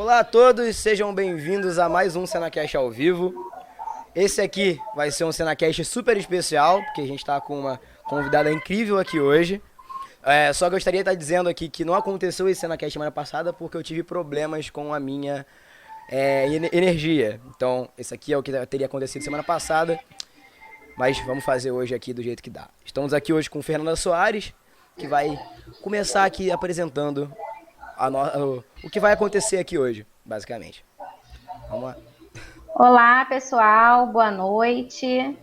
Olá a todos, sejam bem-vindos a mais um Cenacast ao vivo. Esse aqui vai ser um Cenacast super especial, porque a gente está com uma convidada incrível aqui hoje. Só gostaria de estar dizendo aqui que não aconteceu esse Cenacast semana passada porque eu tive problemas com a minha energia. Então, esse aqui é o que teria acontecido semana passada, mas vamos fazer hoje aqui do jeito que dá. Estamos aqui hoje com Fernanda Soares, que vai começar aqui apresentando o que vai acontecer aqui hoje, basicamente. Vamos lá. Olá, pessoal, boa noite.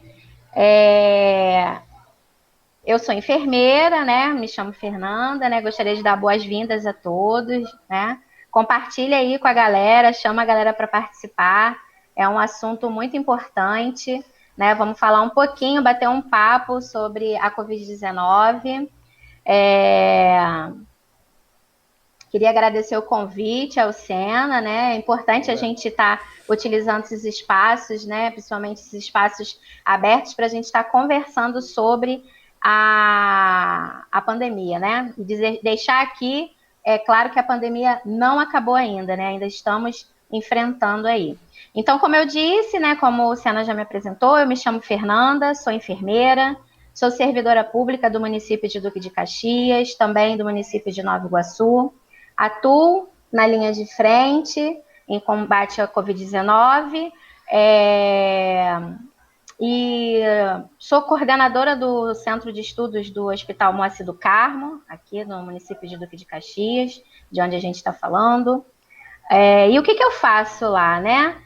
Eu sou enfermeira, né? Me chamo Fernanda, né? Gostaria de dar boas-vindas a todos, né? Compartilha aí com a galera, chama a galera para participar. É um assunto muito importante, né? Vamos falar um pouquinho, bater um papo sobre a Covid-19. Queria agradecer o convite ao Sena, né? É importante a gente estar utilizando esses espaços, né? Principalmente esses espaços abertos para a gente estar conversando sobre a pandemia, né? E deixar aqui, é claro que a pandemia não acabou ainda, né? Ainda estamos enfrentando aí. Então, como eu disse, né? Como o Sena já me apresentou, eu me chamo Fernanda, sou enfermeira, sou servidora pública do município de Duque de Caxias, também do município de Nova Iguaçu. Atuo na linha de frente em combate à Covid-19 e sou coordenadora do Centro de Estudos do Hospital Moacir do Carmo, aqui no município de Duque de Caxias, de onde a gente está falando. E o que eu faço lá, né?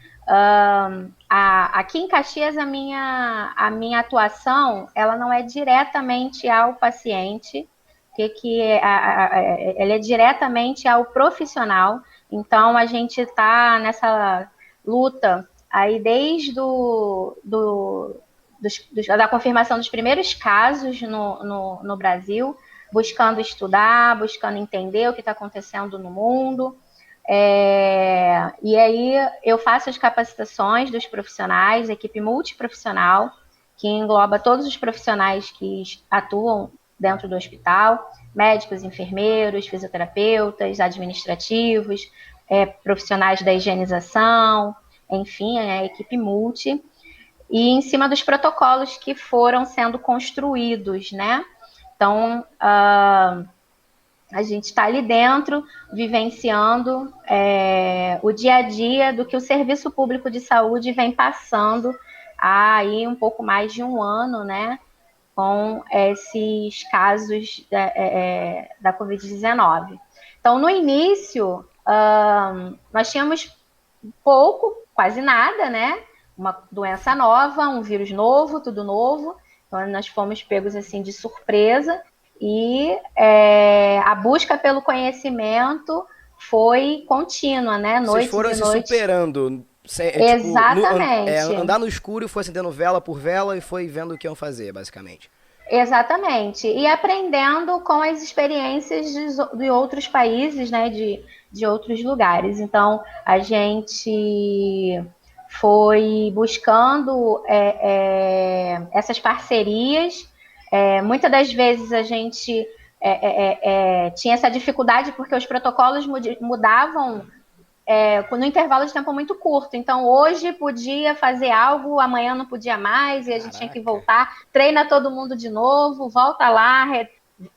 Aqui em Caxias, a minha atuação, ela não é diretamente ao paciente, ela é diretamente ao profissional. Então, a gente está nessa luta aí desde da confirmação dos primeiros casos no Brasil, buscando estudar, buscando entender o que está acontecendo no mundo. E aí eu faço as capacitações dos profissionais, equipe multiprofissional, que engloba todos os profissionais que atuam dentro do hospital, médicos, enfermeiros, fisioterapeutas, administrativos, profissionais da higienização, enfim, a equipe multi, e em cima dos protocolos que foram sendo construídos, né? Então, a gente está ali dentro, vivenciando o dia a dia do que o Serviço Público de Saúde vem passando há aí um pouco mais de um ano, né? Com esses casos da Covid-19. Então, no início, nós tínhamos pouco, quase nada, né? Uma doença nova, um vírus novo, tudo novo. Então, nós fomos pegos assim de surpresa e a busca pelo conhecimento foi contínua, né? Vocês Noites foram e se noites. superando. Exatamente. Andar no escuro, foi acendendo vela por vela e foi vendo o que iam fazer, basicamente. Exatamente. E aprendendo com as experiências de outros países, né, de outros lugares. Então, a gente foi buscando essas parcerias. Muitas das vezes a gente tinha essa dificuldade porque os protocolos mudavam no intervalo de tempo muito curto. Então, hoje podia fazer algo, amanhã não podia mais, e a gente tinha que Caraca. voltar, treina todo mundo de novo, volta lá,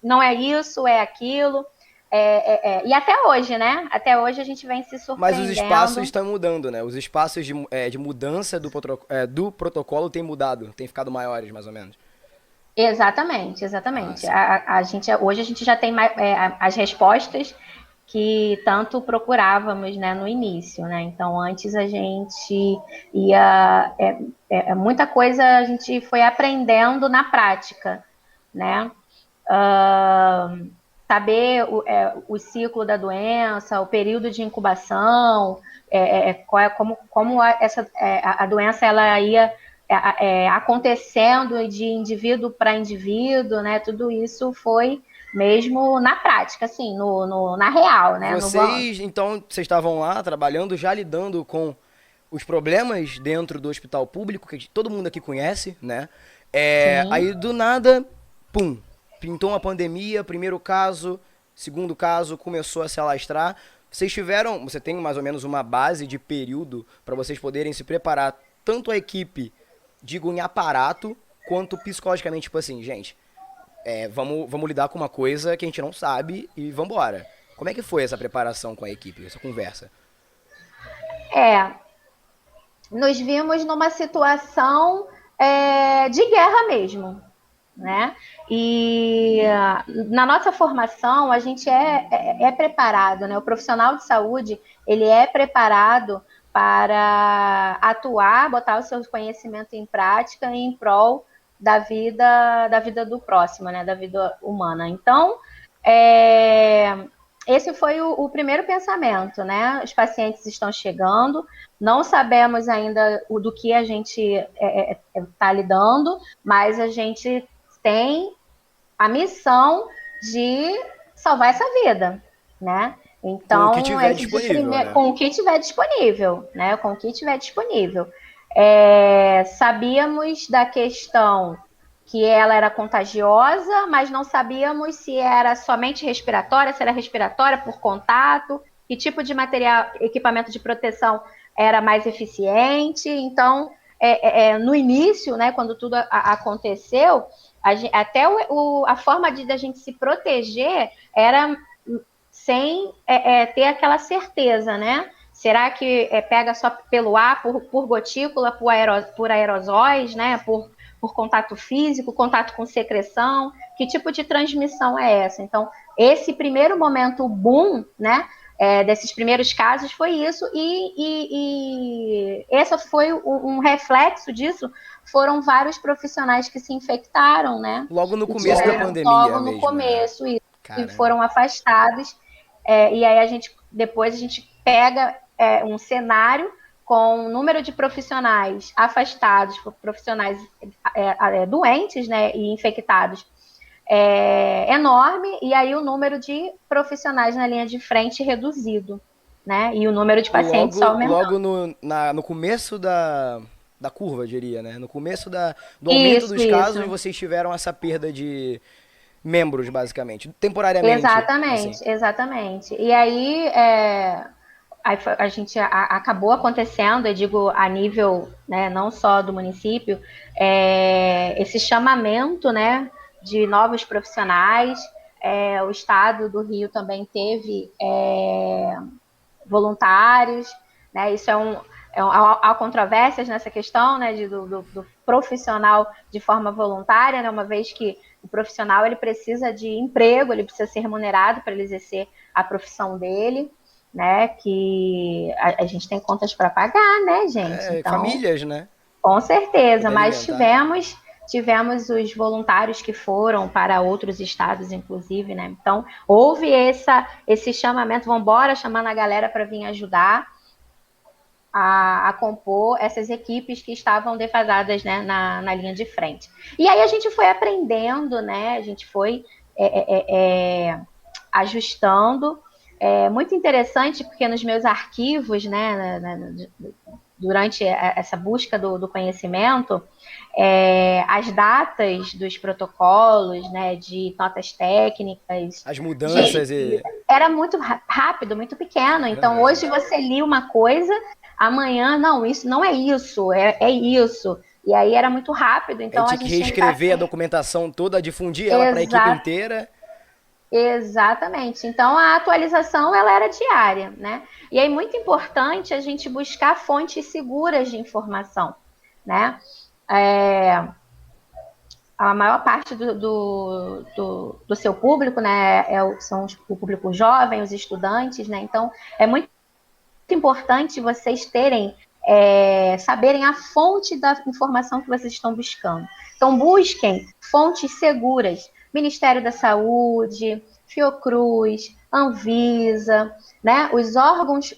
não é isso, é aquilo. E até hoje, né? Até hoje a gente vem se Mas os espaços surpreendendo. estão mudando, né? Os espaços de mudança do protocolo têm mudado, têm ficado maiores, mais ou menos. Exatamente, Ah, exatamente. sim. Hoje a gente já tem as respostas que tanto procurávamos, né, no início, né? Então, antes a gente ia muita coisa a gente foi aprendendo na prática, né? Saber o ciclo da doença, o período de incubação, a doença ela ia acontecendo de indivíduo para indivíduo, né? Tudo isso foi mesmo na prática, assim, na real, né? Vocês, então, vocês estavam lá trabalhando, já lidando com os problemas dentro do hospital público, que todo mundo aqui conhece, né? Sim. Aí, do nada, pintou uma pandemia, primeiro caso, segundo caso, começou a se alastrar. você tem mais ou menos uma base de período para vocês poderem se preparar, tanto a equipe, digo, em aparato, quanto psicologicamente, tipo assim, gente, vamos lidar com uma coisa que a gente não sabe e vambora. Como é que foi essa preparação com a equipe, essa conversa? É, nos vimos numa situação de guerra mesmo, né? E na nossa formação a gente é preparado, né? O profissional de saúde ele é preparado para atuar, botar o seu conhecimento em prática em prol da vida do próximo, né? Da vida humana. Então, esse foi o primeiro pensamento, né? Os pacientes estão chegando, não sabemos ainda do que a gente está lidando, mas a gente tem a missão de salvar essa vida, né? Com o que Então, tiver disponível, né? com o que tiver disponível, né? Com o que tiver disponível. Sabíamos da questão que ela era contagiosa, mas não sabíamos se era somente respiratória, se era respiratória por contato, que tipo de material, equipamento de proteção era mais eficiente. Então, no início, né, quando tudo aconteceu, até a forma da gente se proteger era sem ter aquela certeza, né? Será que pega só pelo ar, por gotícula, por aerosóis, né? Por contato físico, contato com secreção? Que tipo de transmissão é essa? Então, esse primeiro momento boom, né? Desses primeiros casos foi isso, e esse foi um reflexo disso, foram vários profissionais que se infectaram, né? Logo no E começo da tiveram, pandemia logo no mesmo, né? começo, e Caramba. foram afastados, e aí depois a gente pega um cenário com o número de profissionais afastados, profissionais doentes, né, e infectados, enorme, e aí o número de profissionais na linha de frente reduzido, né? E o número de pacientes só aumentando. Logo no começo da curva, diria, né? No começo do aumento dos casos, vocês tiveram essa perda de membros, basicamente, temporariamente. Exatamente, assim. exatamente. E aí, a gente acabou acontecendo, eu digo, a nível, né, não só do município, esse chamamento, né, de novos profissionais. O estado do Rio também teve voluntários, né? Isso há controvérsias nessa questão, né, do profissional de forma voluntária, né, uma vez que o profissional ele precisa de emprego, ele precisa ser remunerado para ele exercer a profissão dele, né, que a gente tem contas para pagar, né, gente? Então, famílias, né? Com certeza, mas tivemos os voluntários que foram para outros estados, inclusive, né? Então, houve esse chamamento, vamos embora, chamando a galera para vir ajudar a compor essas equipes que estavam defasadas, né, na linha de frente. E aí a gente foi aprendendo, né? A gente foi ajustando. Muito interessante, porque nos meus arquivos, né, durante essa busca do conhecimento, as datas dos protocolos, né, de notas técnicas, as mudanças era muito rápido, muito pequeno. Então, hoje você lia uma coisa, amanhã, não, isso não é isso, é isso. E aí era muito rápido, então a gente tinha que reescrever a documentação toda, difundir ela para a equipe inteira. Exatamente. Então, a atualização ela era diária, né? E aí, muito importante a gente buscar fontes seguras de informação, né? A maior parte do seu público, né, são o público jovem, os estudantes, né? Então, é muito importante vocês saberem a fonte da informação que vocês estão buscando. Então, busquem fontes seguras. Ministério da Saúde, Fiocruz, Anvisa, né? Os órgãos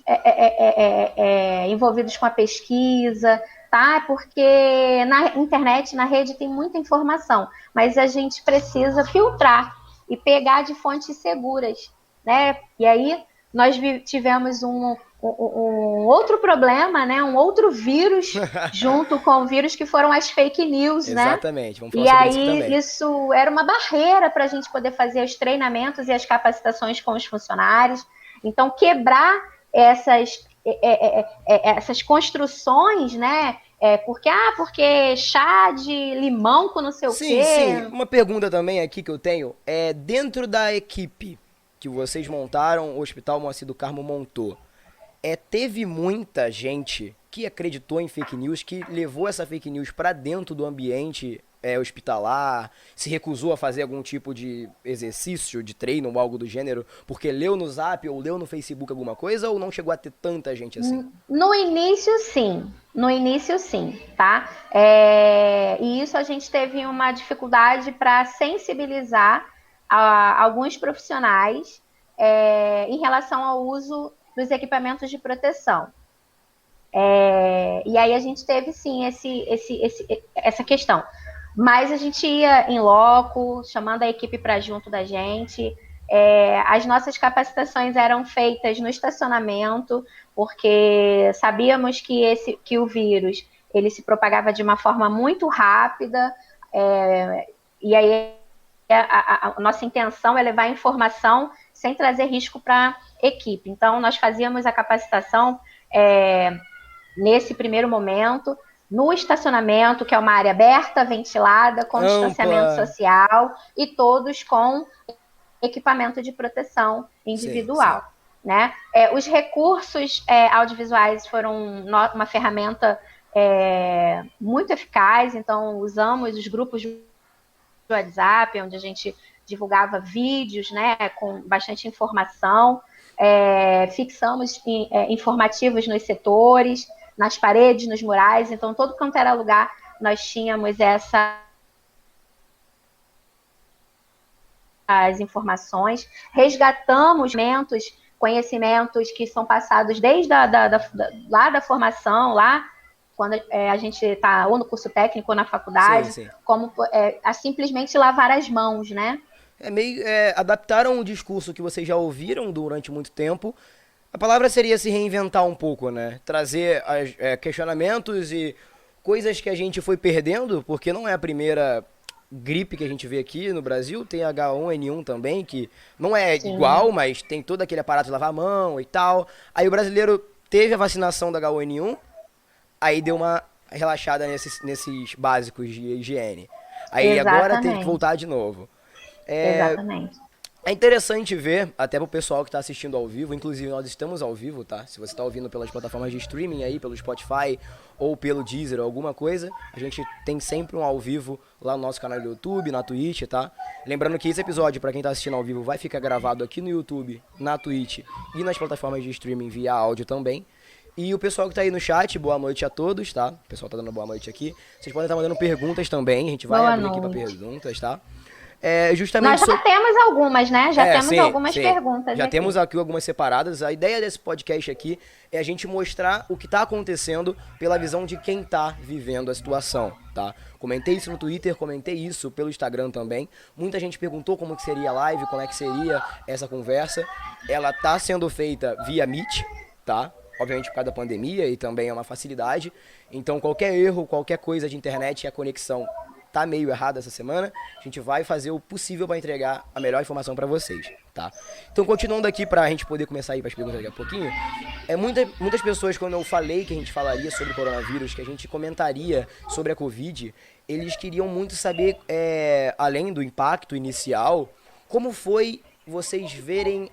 envolvidos com a pesquisa, tá? Porque na internet, na rede, tem muita informação, mas a gente precisa filtrar e pegar de fontes seguras, né? E aí nós tivemos um outro problema, né? Um outro vírus junto com o vírus que foram as fake news, né? Exatamente, vamos falar sobre isso também. Isso era uma barreira para a gente poder fazer os treinamentos e as capacitações com os funcionários. Então, quebrar essas construções, né? Porque chá de limão com não sei o Sim, sim. quê. Uma pergunta também aqui que eu tenho é dentro da equipe que vocês montaram, o Hospital Moacir do Carmo montou. Teve muita gente que acreditou em fake news, que levou essa fake news para dentro do ambiente hospitalar, se recusou a fazer algum tipo de exercício, de treino ou algo do gênero, porque leu no Zap ou leu no Facebook alguma coisa, ou não chegou a ter tanta gente assim? No início, sim. No início, sim, tá? E isso a gente teve uma dificuldade para sensibilizar alguns profissionais em relação ao uso dos equipamentos de proteção. E aí a gente teve, sim, essa questão. Mas a gente ia em loco, chamando a equipe para junto da gente. As nossas capacitações eram feitas no estacionamento, porque sabíamos que o vírus ele se propagava de uma forma muito rápida, e aí a nossa intenção é levar a informação sem trazer risco para a equipe. Então, nós fazíamos a capacitação nesse primeiro momento, no estacionamento, que é uma área aberta, ventilada, com distanciamento social e todos com equipamento de proteção individual. Sim, sim. Né? Os recursos audiovisuais foram uma ferramenta muito eficaz, então usamos os grupos de WhatsApp, onde a gente divulgava vídeos, né, com bastante informação, fixamos informativos nos setores, nas paredes, nos murais, então todo quanto era lugar nós tínhamos as informações, resgatamos conhecimentos que são passados desde lá da formação, lá quando a gente está ou no curso técnico ou na faculdade, sim, sim. Como a simplesmente lavar as mãos, né? Adaptaram o discurso que vocês já ouviram durante muito tempo. A palavra seria se reinventar um pouco, né? Trazer questionamentos e coisas que a gente foi perdendo, porque não é a primeira gripe que a gente vê aqui no Brasil, tem H1N1 também, que não é sim. igual, mas tem todo aquele aparato de lavar a mão e tal. Aí o brasileiro teve a vacinação da H1N1, aí deu uma relaxada nesses básicos de higiene. Aí exatamente. Agora teve que voltar de novo. Exatamente. É interessante ver, até pro pessoal que tá assistindo ao vivo, inclusive nós estamos ao vivo, tá? Se você tá ouvindo pelas plataformas de streaming aí, pelo Spotify ou pelo Deezer ou alguma coisa, a gente tem sempre um ao vivo lá no nosso canal do YouTube, na Twitch, tá? Lembrando que esse episódio, pra quem tá assistindo ao vivo, vai ficar gravado aqui no YouTube, na Twitch e nas plataformas de streaming via áudio também. E o pessoal que tá aí no chat, boa noite a todos, tá? O pessoal tá dando boa noite aqui. Vocês podem estar mandando perguntas também, a gente vai abrir aqui pra perguntas, tá? Justamente nós já temos algumas, né? Já temos algumas perguntas. Já temos aqui algumas separadas. A ideia desse podcast aqui é a gente mostrar o que está acontecendo pela visão de quem está vivendo a situação, tá? Comentei isso no Twitter, comentei isso pelo Instagram também. Muita gente perguntou como que seria a live, como é que seria essa conversa. Ela tá sendo feita via Meet, tá? Obviamente por causa da pandemia e também é uma facilidade. Então qualquer erro, qualquer coisa de internet e a conexão tá meio errado essa semana, a gente vai fazer o possível para entregar a melhor informação para vocês, tá? Então, continuando aqui para a gente poder começar a ir para as perguntas daqui a pouquinho, muitas pessoas, quando eu falei que a gente falaria sobre o coronavírus, que a gente comentaria sobre a Covid, eles queriam muito saber, além do impacto inicial, como foi vocês verem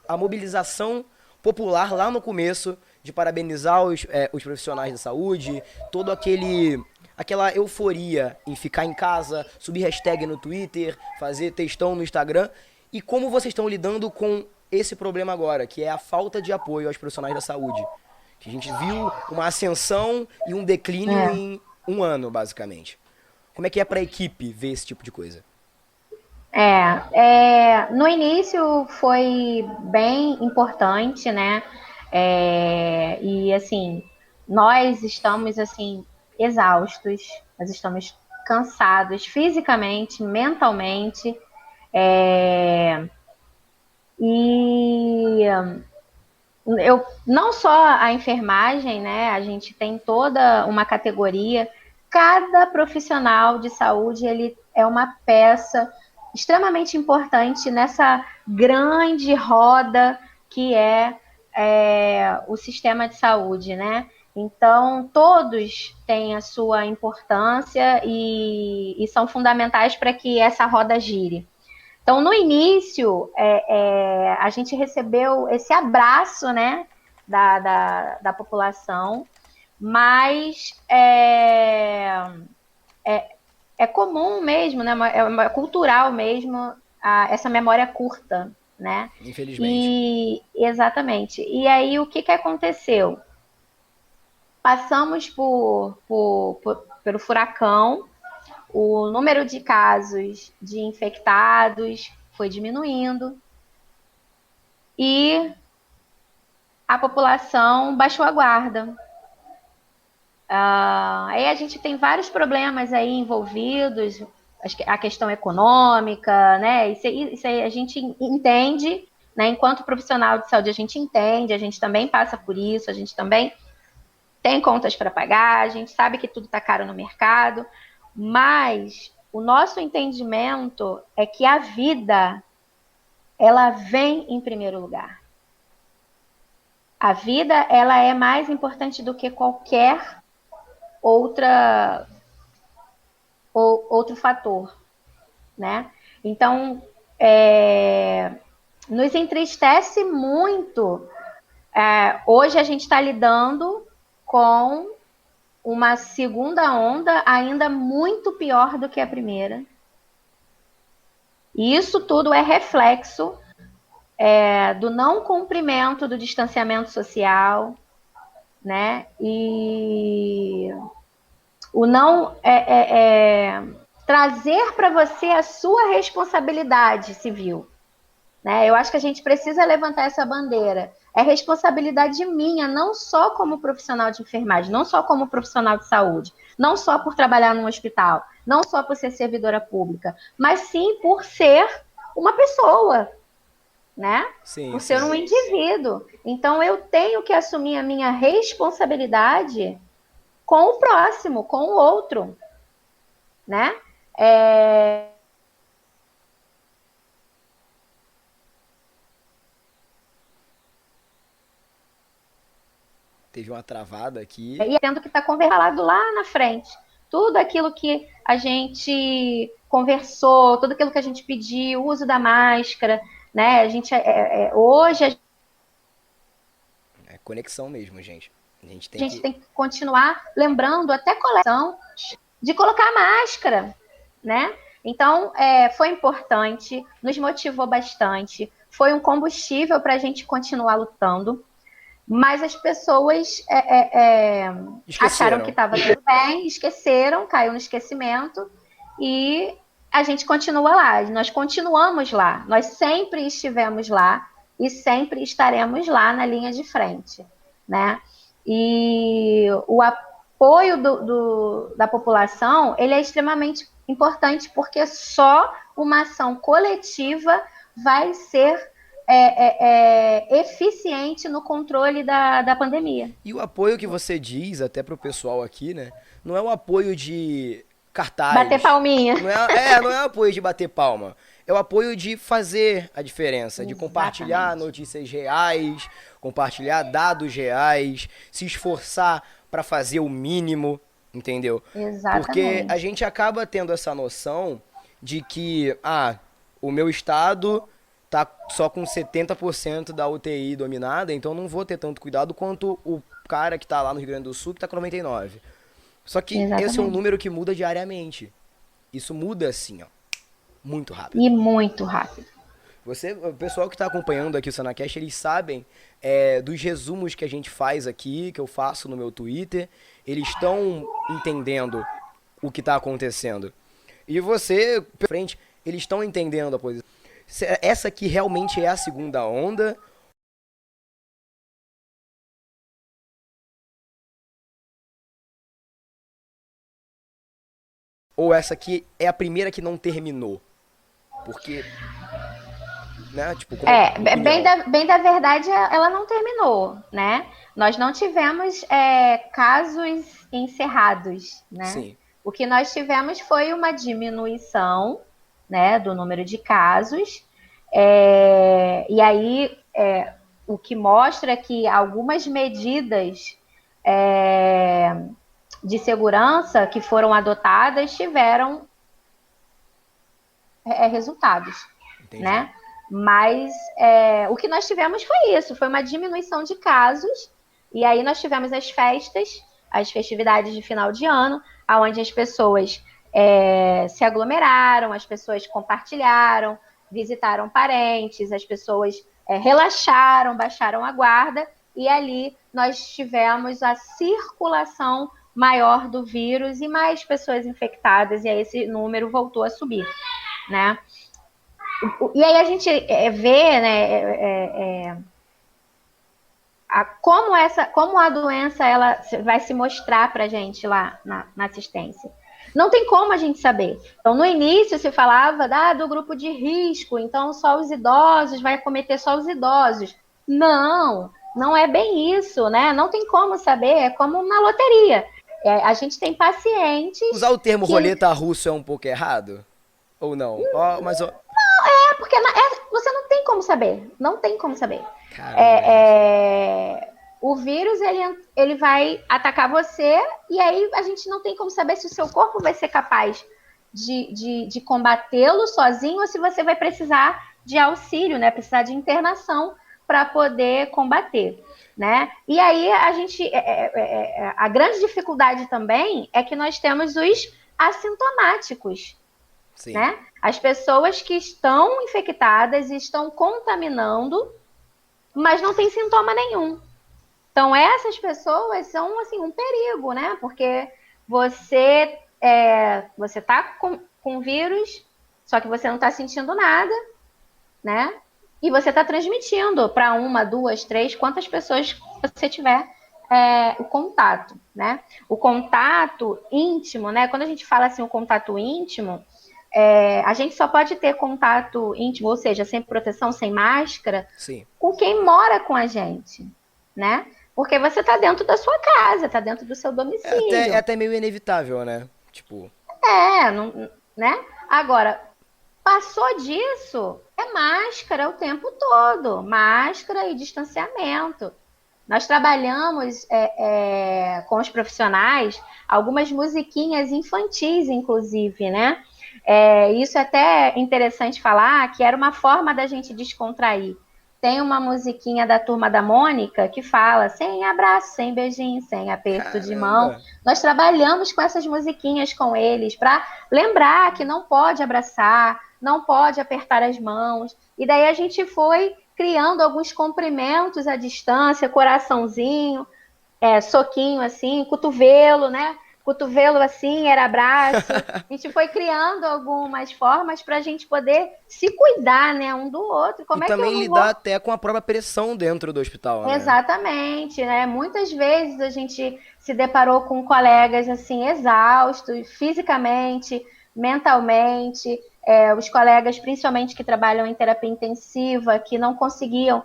a mobilização popular lá no começo de parabenizar os profissionais da saúde, todo aquela euforia em ficar em casa, subir hashtag no Twitter, fazer textão no Instagram, e como vocês estão lidando com esse problema agora, que é a falta de apoio aos profissionais da saúde. Que a gente viu uma ascensão e um declínio em um ano, basicamente. Como é que é para a equipe ver esse tipo de coisa? No início foi bem importante, né? E assim, nós estamos assim exaustos, nós estamos cansados fisicamente, mentalmente, e não só a enfermagem, né? A gente tem toda uma categoria. Cada profissional de saúde ele é uma peça extremamente importante nessa grande roda que o sistema de saúde, né? Então, todos têm a sua importância e são fundamentais para que essa roda gire. Então, no início, a gente recebeu esse abraço, né, da população, mas é comum mesmo, né, é cultural mesmo, essa memória curta, né? Infelizmente. E exatamente. E aí, o que aconteceu? Passamos pelo furacão, o número de casos de infectados foi diminuindo e a população baixou a guarda. Aí a gente tem vários problemas aí envolvidos, a questão econômica, né? Isso aí a gente entende, né? Enquanto profissional de saúde a gente entende, a gente também passa por isso, a gente também tem contas para pagar, a gente sabe que tudo está caro no mercado, mas o nosso entendimento é que a vida, ela vem em primeiro lugar. A vida, ela é mais importante do que qualquer outro fator, né? Então, nos entristece muito. Hoje a gente está lidando com uma segunda onda ainda muito pior do que a primeira. E isso tudo é reflexo do não cumprimento do distanciamento social, né? E o não trazer para você a sua responsabilidade civil, né? Eu acho que a gente precisa levantar essa bandeira. É responsabilidade minha, não só como profissional de enfermagem, não só como profissional de saúde, não só por trabalhar num hospital, não só por ser servidora pública, mas sim por ser uma pessoa, né? Sim, Por ser sim. um indivíduo. Então eu tenho que assumir a minha responsabilidade com o próximo, com o outro, né? Teve uma travada aqui. E tendo que estar conversado lá na frente. Tudo aquilo que a gente conversou, tudo aquilo que a gente pediu, o uso da máscara, né? A gente hoje É conexão mesmo, gente. A gente a tem gente que. tem que continuar lembrando até coleção de colocar máscara, né? Então, foi importante, nos motivou bastante, foi um combustível para a gente continuar lutando, mas as pessoas acharam que Esqueceram. estava tudo bem, esqueceram, caiu no esquecimento e a gente continua lá, nós continuamos lá, nós sempre estivemos lá e sempre estaremos lá na linha de frente, né? E o apoio da população, ele é extremamente importante porque só uma ação coletiva vai ser eficiente no controle da pandemia. E o apoio que você diz, até pro pessoal aqui, né? Não é um apoio de Bater cartaz. palminha. Não é um apoio de bater palma. É o apoio de fazer a diferença, de compartilhar Exatamente. notícias reais, compartilhar dados reais, se esforçar para fazer o mínimo, entendeu? Porque a Exatamente. gente acaba tendo essa noção de que, o meu estado tá só com 70% da UTI dominada, então não vou ter tanto cuidado quanto o cara que tá lá no Rio Grande do Sul que tá com 99. Só que esse é um Exatamente. número que muda diariamente. Isso muda assim, ó, muito rápido. E muito rápido. O pessoal que está acompanhando aqui o Sanacast, eles sabem dos resumos que a gente faz aqui, que eu faço no meu Twitter. Eles estão entendendo o que está acontecendo. E você, frente, eles estão entendendo a posição. Essa aqui realmente é a segunda onda? Ou essa aqui é a primeira que não terminou? Porque, né, tipo, como Bem opinião. da verdade, ela não terminou, né? Nós não tivemos casos encerrados, né? Sim. O que nós tivemos foi uma diminuição, né, do número de casos. E aí, o que mostra que algumas medidas de segurança que foram adotadas tiveram resultados, Entendi. né? Mas o que nós tivemos foi isso, foi uma diminuição de casos, e aí nós tivemos as festas, as festividades de final de ano, onde as pessoas se aglomeraram, as pessoas compartilharam, visitaram parentes, as pessoas relaxaram, baixaram a guarda, e ali nós tivemos a circulação maior do vírus e mais pessoas infectadas, e aí esse número voltou a subir, né? E aí a gente vê, né, como a doença ela vai se mostrar para a gente lá na assistência. Não tem como a gente saber. Então, no início se falava do grupo de risco, então só os idosos, vai acometer só os idosos. Não, não é bem isso, né? Não tem como saber, é como na loteria. A gente tem pacientes... Usar o termo roleta russa é um pouco errado? Ou não? Mas... porque você não tem como saber. Não tem como saber. O vírus, ele vai atacar você, e aí a gente não tem como saber se o seu corpo vai ser capaz de combatê-lo sozinho, ou se você vai precisar de auxílio, né? Precisar de internação para poder combater, né? E aí a grande dificuldade também é que nós temos os assintomáticos. Sim. Né? As pessoas que estão infectadas e estão contaminando, mas não tem sintoma nenhum. Então, essas pessoas são assim, um perigo, né? Porque você está com vírus, só que você não está sentindo nada, né? E você está transmitindo para 1, 2, 3, quantas pessoas você tiver o contato, né? O contato íntimo, né? Quando a gente fala assim, o contato íntimo, a gente só pode ter contato íntimo, ou seja, sem proteção, sem máscara, Sim. com quem mora com a gente, né? Porque você está dentro da sua casa, está dentro do seu domicílio. É até meio inevitável, né? Tipo... né? Agora, passou disso, é máscara o tempo todo, máscara e distanciamento. Nós trabalhamos com os profissionais algumas musiquinhas infantis, inclusive, né? Isso é até interessante falar, que era uma forma da gente descontrair. Tem uma musiquinha da Turma da Mônica que fala sem abraço, sem beijinho, sem aperto de mão. Nós trabalhamos com essas musiquinhas com eles para lembrar que não pode abraçar, não pode apertar as mãos. E daí a gente foi criando alguns cumprimentos à distância, coraçãozinho, soquinho assim, cotovelo, né? Cotovelo assim, era abraço. A gente foi criando algumas formas para a gente poder se cuidar, né, um do outro. Como e também lidar até com a própria pressão dentro do hospital, né? Exatamente, né? Muitas vezes a gente se deparou com colegas assim exaustos, fisicamente, mentalmente, os colegas, principalmente que trabalham em terapia intensiva, que não conseguiam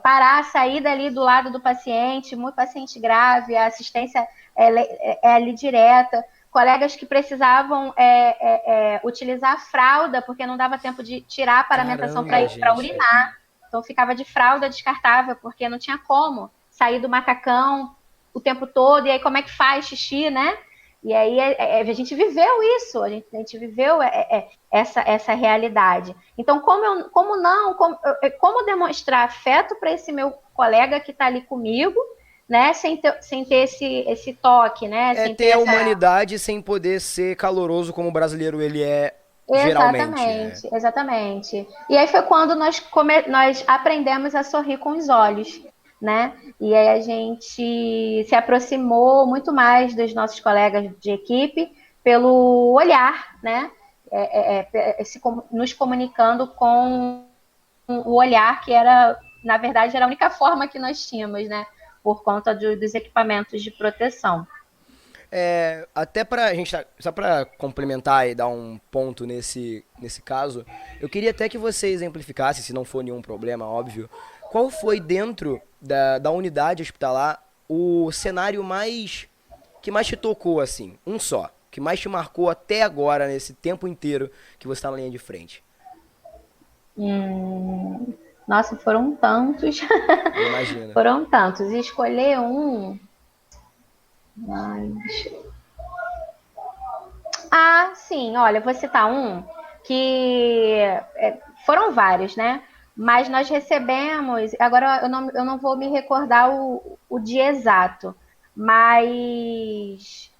parar, sair dali do lado do paciente, muito paciente grave, a assistência é ali direta, colegas que precisavam utilizar a fralda, porque não dava tempo de tirar a paramentação para urinar, então ficava de fralda descartável, porque não tinha como sair do macacão o tempo todo, e aí como é que faz xixi, né? E aí a gente viveu isso, a gente viveu essa realidade. Então, como demonstrar afeto para esse meu colega que está ali comigo, né, sem ter esse toque, né? Sem ter a humanidade sem poder ser caloroso como o brasileiro ele é geralmente. Exatamente. E aí foi quando nós aprendemos a sorrir com os olhos, né? E aí a gente se aproximou muito mais dos nossos colegas de equipe pelo olhar, né? Nos comunicando com o olhar, que era, na verdade, era a única forma que nós tínhamos, né? Por conta dos equipamentos de proteção. Até pra gente, só pra complementar e dar um ponto nesse caso, eu queria até que você exemplificasse, se não for nenhum problema, óbvio, qual foi dentro da unidade hospitalar o cenário que mais te tocou, assim, um só. que mais te marcou até agora, nesse tempo inteiro que você tá na linha de frente? Nossa, foram tantos. Eu imagino. Foram tantos. Escolher um. Ai, sim, olha, vou citar um que foram vários, né? Mas nós recebemos, agora eu não vou me recordar o dia exato, mas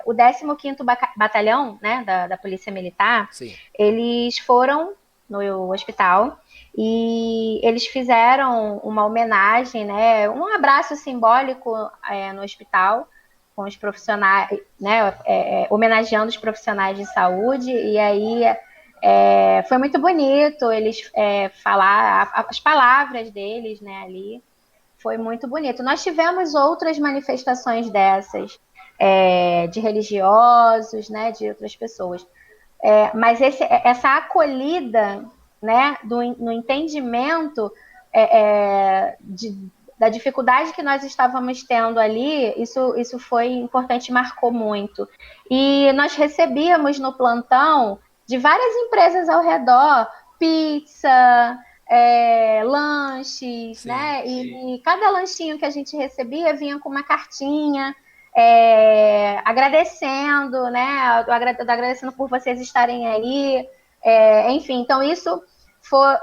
o 15º Batalhão, né, da Polícia Militar, Sim. eles foram no hospital e eles fizeram uma homenagem, né, um abraço simbólico no hospital, com os profissionais, né, homenageando os profissionais de saúde, e aí foi muito bonito eles falar as palavras deles, né, ali, foi muito bonito. Nós tivemos outras manifestações dessas, de religiosos, né, de outras pessoas, mas essa acolhida, né, no entendimento da dificuldade que nós estávamos tendo ali, isso foi importante, marcou muito. E nós recebíamos no plantão de várias empresas ao redor, pizza, lanches, Sim. né? E cada lanchinho que a gente recebia vinha com uma cartinha, agradecendo, né? Agradecendo por vocês estarem aí. Enfim, então isso foi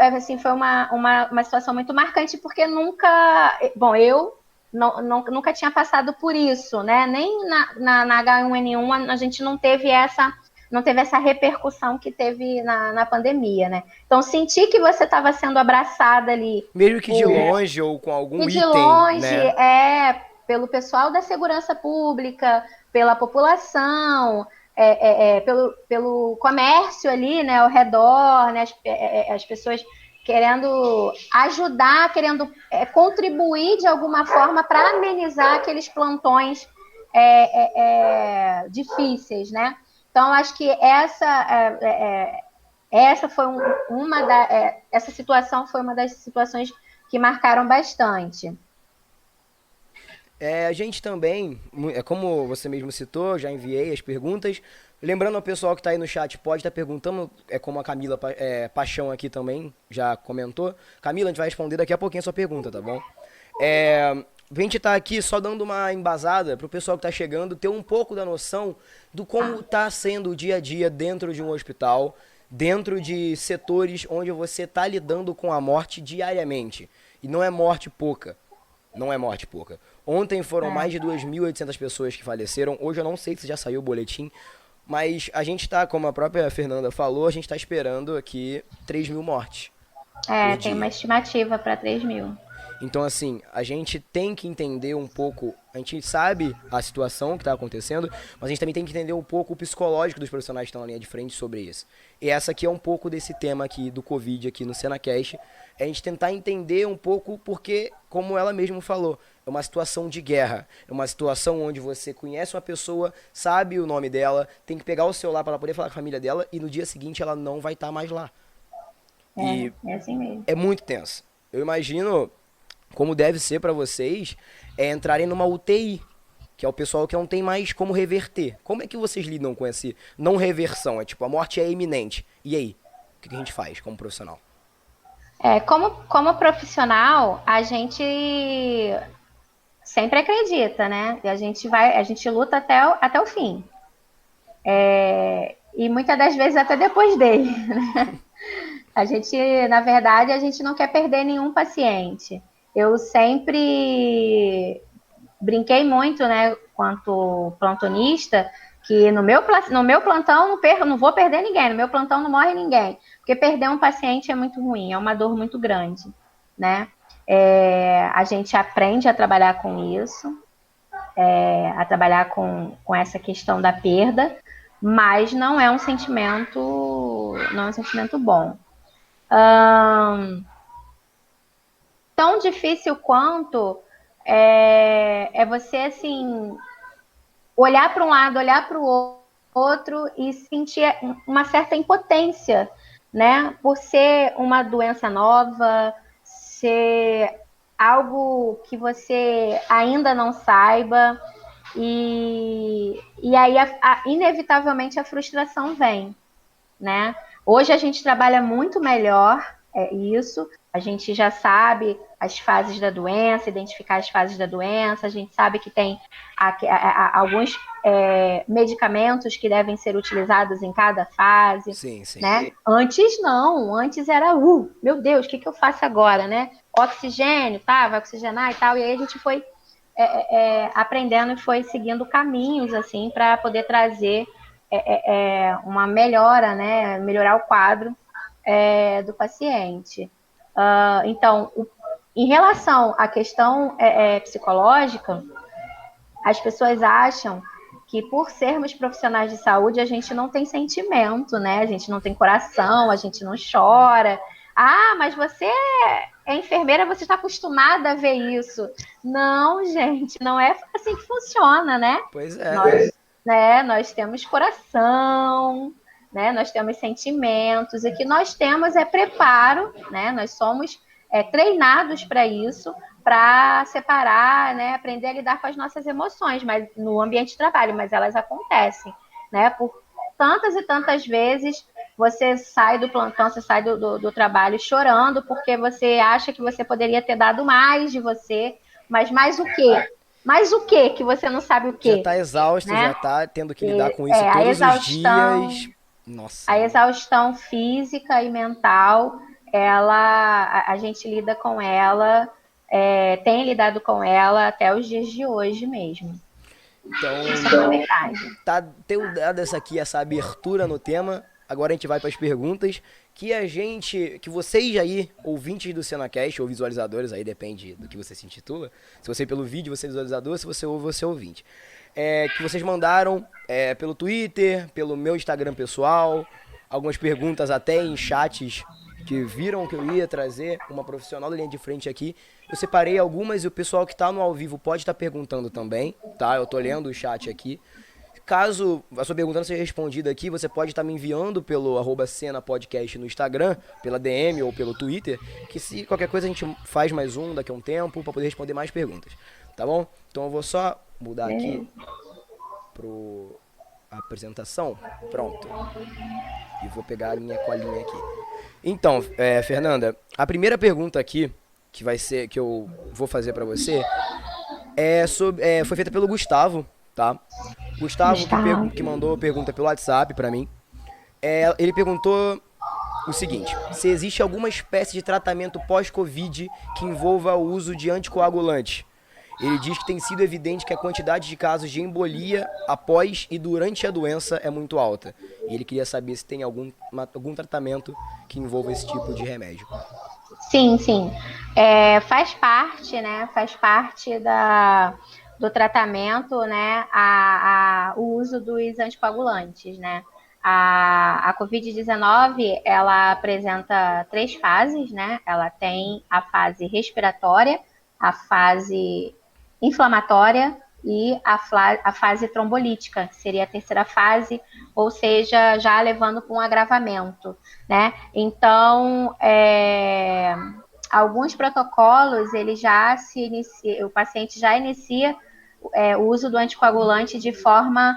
uma situação muito marcante, porque nunca. Bom, eu nunca tinha passado por isso, né? Nem na H1N1 a gente não teve essa repercussão que teve na pandemia, né? Então, sentir que você estava sendo abraçada ali. Mesmo que de longe ou com algum E de item, longe, né? pelo pessoal da segurança pública, pela população, pelo comércio ali, né, ao redor, né, as pessoas querendo ajudar, querendo contribuir de alguma forma para amenizar aqueles plantões difíceis, né? Então, acho que essa foi essa situação foi uma das situações que marcaram bastante. A gente também, como você mesmo citou, já enviei as perguntas. Lembrando ao pessoal que está aí no chat, pode estar perguntando, como a Camila Paixão aqui também já comentou. Camila, a gente vai responder daqui a pouquinho a sua pergunta, tá bom? A gente tá aqui só dando uma embasada pro pessoal que tá chegando ter um pouco da noção do como tá sendo o dia a dia dentro de um hospital, dentro de setores onde você tá lidando com a morte diariamente. E não é morte pouca. Não é morte pouca. Ontem foram mais de 2.800 pessoas que faleceram. Hoje eu não sei se já saiu o boletim, mas a gente tá, como a própria Fernanda falou, a gente tá esperando aqui 3.000 mortes. Tem uma estimativa para 3.000. Então, assim, a gente tem que entender um pouco, a gente sabe a situação que está acontecendo, mas a gente também tem que entender um pouco o psicológico dos profissionais que estão na linha de frente sobre isso. E essa aqui é um pouco desse tema aqui do Covid aqui no SenaCast, é a gente tentar entender um pouco porque, como ela mesma falou, é uma situação de guerra, é uma situação onde você conhece uma pessoa, sabe o nome dela, tem que pegar o celular para ela poder falar com a família dela e no dia seguinte ela não vai estar mais lá. É assim mesmo. É muito tenso. Eu imagino como deve ser para vocês entrarem numa UTI, que é o pessoal que não tem mais como reverter. Como é que vocês lidam com esse não reversão? É tipo, a morte é iminente. E aí? O que a gente faz como profissional? Como profissional, a gente sempre acredita, né? E a gente luta até o fim. E muitas das vezes até depois dele, né? Na verdade, a gente não quer perder nenhum paciente. Eu sempre brinquei muito, né, quanto plantonista, que no meu plantão não vou perder ninguém, no meu plantão não morre ninguém, porque perder um paciente é muito ruim, é uma dor muito grande, né? A gente aprende a trabalhar com isso, a trabalhar com essa questão da perda, mas não é um sentimento bom. Tão difícil quanto você, assim, olhar para um lado, olhar para o outro e sentir uma certa impotência, né? Por ser uma doença nova, ser algo que você ainda não saiba. e aí, inevitavelmente, a frustração vem, né? Hoje a gente trabalha muito melhor isso, a gente já sabe as fases da doença, identificar as fases da doença, a gente sabe que tem alguns medicamentos que devem ser utilizados em cada fase, Sim, sim. né? Antes não, antes era, meu Deus, o que eu faço agora, né? Oxigênio, tá, vai oxigenar e tal, e aí a gente foi aprendendo e foi seguindo caminhos, assim, para poder trazer uma melhora, né? Melhorar o quadro do paciente. Então, em relação à questão psicológica, as pessoas acham que por sermos profissionais de saúde, a gente não tem sentimento, né? A gente não tem coração, a gente não chora. Ah, mas você é enfermeira, você está acostumada a ver isso. Não, gente, não é assim que funciona, né? Pois é. Nós temos coração, né? Nós temos sentimentos, e o que nós temos é preparo, né? Nós somos treinados para isso, para separar, né? Aprender a lidar com as nossas emoções, mas no ambiente de trabalho, mas elas acontecem, né? Por tantas e tantas vezes você sai do plantão, você sai do trabalho chorando porque você acha que você poderia ter dado mais de você, mas mais o quê? Mais o quê que você não sabe o Já quê, tá exausto, já né? tá tendo que lidar com isso A todos os exaustão, dias. Nossa. a exaustão física e mental, a gente lida com ela, tem lidado com ela até os dias de hoje mesmo. Então, Isso é uma verdade. tendo dado essa abertura no tema, agora a gente vai para as perguntas que vocês aí, ouvintes do Cenacast, ou visualizadores, aí depende do que você se intitula, se você pelo vídeo, você é visualizador, se você ouve, você é ouvinte, que vocês mandaram pelo Twitter, pelo meu Instagram pessoal, algumas perguntas até em chats que viram que eu ia trazer uma profissional da linha de frente aqui. Eu separei algumas e o pessoal que está no ao vivo pode estar perguntando também, tá? Eu tô lendo o chat aqui. Caso a sua pergunta não seja respondida aqui, você pode estar me enviando pelo @cenapodcast no Instagram, pela DM ou pelo Twitter, que se qualquer coisa a gente faz mais um daqui a um tempo para poder responder mais perguntas, tá bom? Então eu vou só mudar aqui pro apresentação, pronto. E vou pegar a minha colinha aqui. Então, Fernanda, a primeira pergunta aqui que eu vou fazer para você foi feita pelo Gustavo, tá? Gustavo que mandou a pergunta pelo WhatsApp para mim. Ele perguntou o seguinte: se existe alguma espécie de tratamento pós-Covid que envolva o uso de anticoagulante. Ele diz que tem sido evidente que a quantidade de casos de embolia após e durante a doença é muito alta. E ele queria saber se tem algum tratamento que envolva esse tipo de remédio. Sim, sim. Faz parte, né? Faz parte do tratamento, né? O uso dos anticoagulantes, né? A Covid-19, ela apresenta 3 fases, né? Ela tem a fase respiratória, a fase inflamatória e a fase trombolítica, que seria a terceira fase, ou seja, já levando para um agravamento, né? Então, alguns protocolos, ele já se inicia, o paciente já inicia o uso do anticoagulante de forma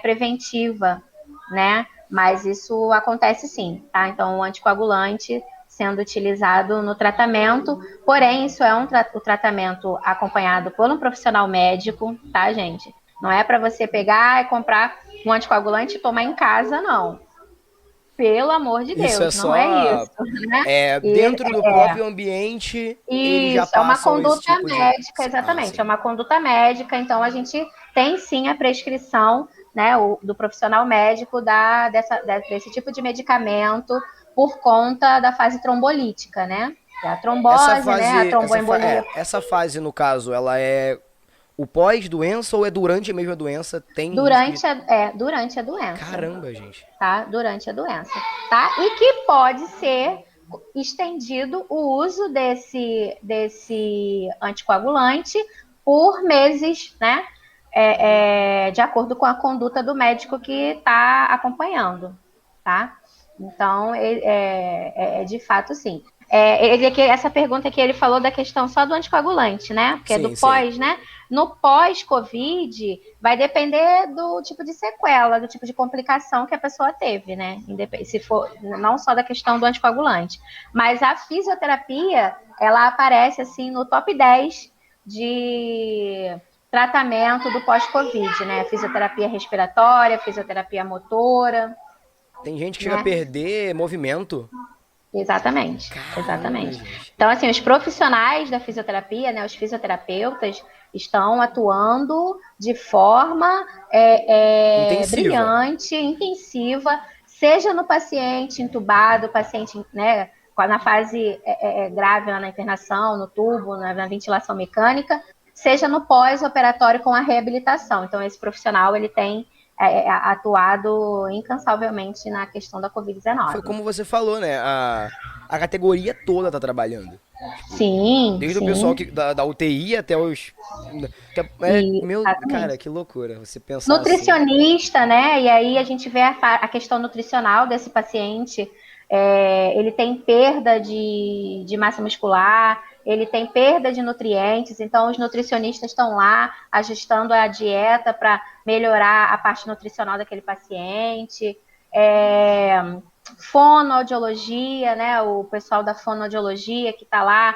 preventiva, né? Mas isso acontece sim, tá? Então, o anticoagulante sendo utilizado no tratamento, porém, isso é o tratamento acompanhado por um profissional médico, tá, gente? Não é para você pegar e comprar um anticoagulante e tomar em casa, não. Pelo amor de Isso é Deus, não é só isso, né? dentro do próprio ambiente, eles já Isso, é uma passam esse conduta tipo de... médica, Ah, exatamente, é sim. uma conduta médica, então a gente tem sim a prescrição, né, do profissional médico desse tipo de medicamento por conta da fase trombolítica, né? É a trombose, né, a tromboembolia. Essa fase, no caso, ela é o pós-doença ou é durante a mesma doença? Tem risco de... Durante a doença, Caramba, gente. tá? Durante a doença, tá? E que pode ser estendido o uso desse anticoagulante por meses, né? De acordo com a conduta do médico que está acompanhando, tá? Então, de fato, sim. Essa pergunta que ele falou da questão só do anticoagulante, né? Porque é do Sim, sim. pós, né? No pós-Covid, vai depender do tipo de sequela, do tipo de complicação que a pessoa teve, né? Se for, não só da questão do anticoagulante. Mas a fisioterapia, ela aparece, assim, no top 10 de tratamento do pós-Covid, né? Fisioterapia respiratória, fisioterapia motora, Tem gente que chega a né? perder movimento. Exatamente, Caramba, exatamente. gente. Então, assim, os profissionais da fisioterapia, né, os fisioterapeutas, estão atuando de forma Intensiva. brilhante, intensiva, seja no paciente entubado, paciente, né, na fase grave, lá na internação, no tubo, na ventilação mecânica, seja no pós-operatório com a reabilitação. Então, esse profissional, ele tem atuado incansavelmente na questão da Foi Covid-19. como você falou, né? A categoria toda tá trabalhando. Tipo, Sim, desde o pessoal sim, da UTI até os. e Meu. Cara, exatamente. que loucura. Você pensar assim. Nutricionista, né? E aí a gente vê a questão nutricional desse paciente. Ele tem perda de massa muscular, ele tem perda de nutrientes, então os nutricionistas estão lá ajustando a dieta para melhorar a parte nutricional daquele paciente. É, Fonoaudiologia, né? O pessoal da fonoaudiologia que está lá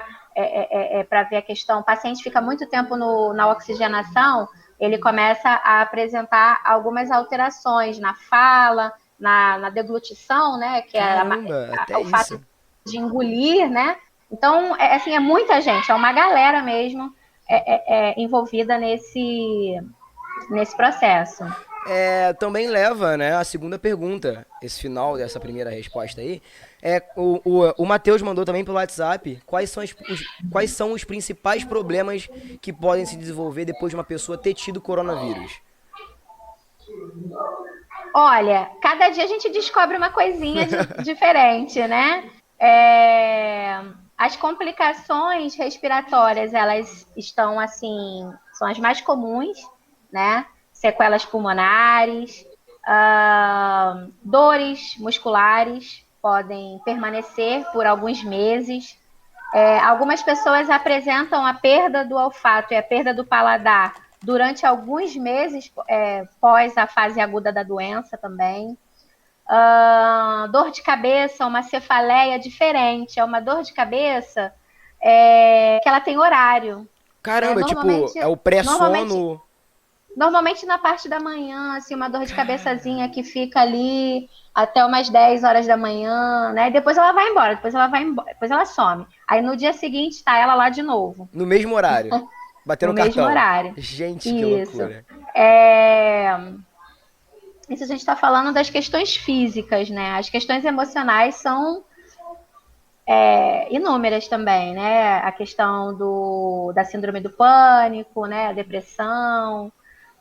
para ver a questão. O paciente fica muito tempo na oxigenação, ele começa a apresentar algumas alterações na fala, na deglutição, né? Que é Caramba, até o fato isso. de engolir, né? Então, assim, é muita gente, é uma galera mesmo envolvida nesse processo. Também leva, né, a segunda pergunta, esse final dessa primeira resposta aí. O Matheus mandou também pelo WhatsApp quais são os principais problemas que podem se desenvolver depois de uma pessoa ter tido coronavírus. Olha, cada dia a gente descobre uma coisinha diferente, né? As complicações respiratórias, elas estão assim, são as mais comuns, né? Sequelas pulmonares, dores musculares podem permanecer por alguns meses. Algumas pessoas apresentam a perda do olfato e a perda do paladar durante alguns meses pós a fase aguda da doença também. Dor de cabeça, uma cefaleia diferente, é uma dor de cabeça que ela tem horário. Né? Caramba, tipo, Normalmente, é o normalmente, pré-sono. normalmente na parte da manhã, assim, uma dor de cabeçazinha que fica ali até umas 10 horas da manhã, né? E depois ela vai embora, depois ela some. Aí no dia seguinte tá ela lá de novo, No mesmo horário, batendo no mesmo cartão. horário. Gente, que Isso. loucura. É... Isso a gente está falando das questões físicas, né? As questões emocionais são inúmeras também, né? A questão da síndrome do pânico, né? A depressão,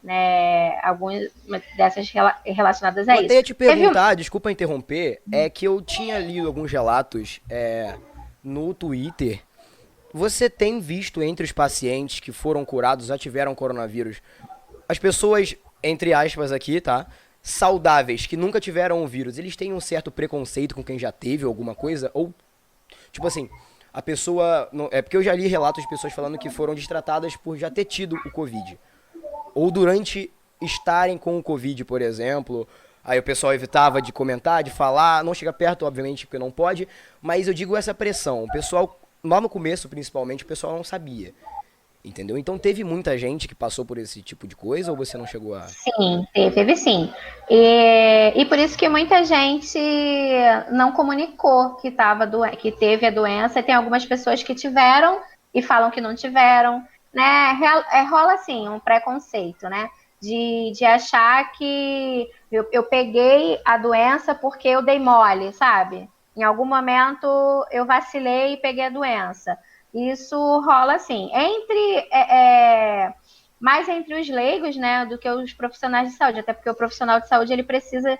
né? Algumas dessas relacionadas Eu a até isso. ia te Teve perguntar, desculpa interromper, é que eu tinha lido alguns relatos no Twitter. Você tem visto entre os pacientes que foram curados, já tiveram coronavírus, as pessoas, entre aspas aqui, tá? Saudáveis, que nunca tiveram o vírus, eles têm um certo preconceito com quem já teve alguma coisa? Ou, tipo assim, a pessoa. É porque eu já li relatos de pessoas falando que foram destratadas por já ter tido o Covid. Ou durante estarem com o Covid, por exemplo. Aí o pessoal evitava de comentar, de falar, não chega perto, obviamente, porque não pode, mas eu digo essa pressão. O pessoal, lá no começo principalmente, o pessoal não sabia. Entendeu? Então teve muita gente que passou por esse tipo de coisa ou você não chegou a. Sim, teve sim. E por isso que muita gente não comunicou que teve a doença. Tem algumas pessoas que tiveram e falam que não tiveram, né? Rola assim um preconceito, né? De achar que eu peguei a doença porque eu dei mole, sabe? Em algum momento eu vacilei e peguei a doença. Isso rola assim. Mais entre os leigos, né, do que os profissionais de saúde, até porque o profissional de saúde ele precisa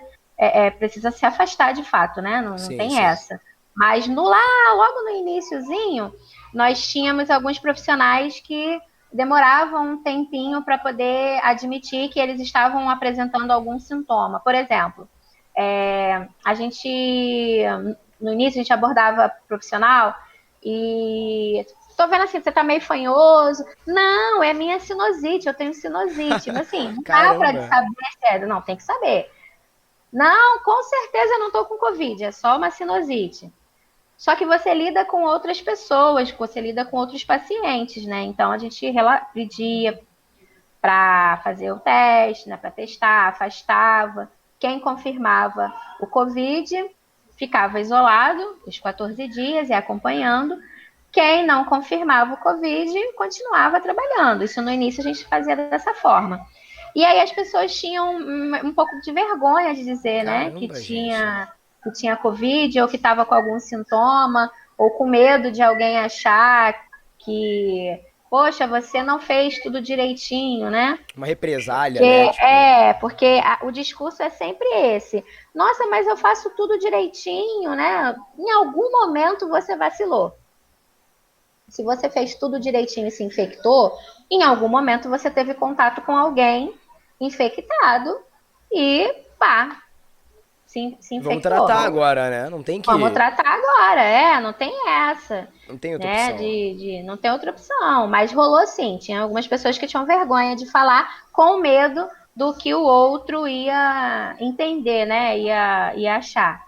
se afastar de fato, né? Não Sim, tem sim. essa. Mas logo no iniciozinho, nós tínhamos alguns profissionais que demoravam um tempinho para poder admitir que eles estavam apresentando algum sintoma. Por exemplo, a gente no início a gente abordava profissional E tô vendo assim, você tá meio fanhoso. Não, é minha sinusite, eu tenho sinusite. Mas assim, não dá pra Caramba. saber se é, não, tem que saber. Não, com certeza eu não tô com Covid, é só uma sinusite. Só que você lida com outras pessoas, você lida com outros pacientes, né? Então a gente pedia para fazer o teste, né? Para testar, afastava. Quem confirmava o Covid ficava isolado os 14 dias e acompanhando. Quem não confirmava o Covid continuava trabalhando. Isso no início a gente fazia dessa forma. E aí as pessoas tinham um pouco de vergonha de dizer, né, Caramba, gente. que tinha Covid ou que estava com algum sintoma, ou com medo de alguém achar que, poxa, você não fez tudo direitinho, né? Uma represália, né? Tipo, Porque o discurso é sempre esse. Nossa, mas eu faço tudo direitinho, né? Em algum momento você vacilou. Se você fez tudo direitinho e se infectou, em algum momento você teve contato com alguém infectado e pá, se vamos infectou. tratar agora, né? Não tem Vamos que. tratar agora, não tem essa, Não tem outra né? opção. Não tem outra opção. Mas rolou sim, tinha algumas pessoas que tinham vergonha de falar com medo do que o outro ia entender, né? Ia achar.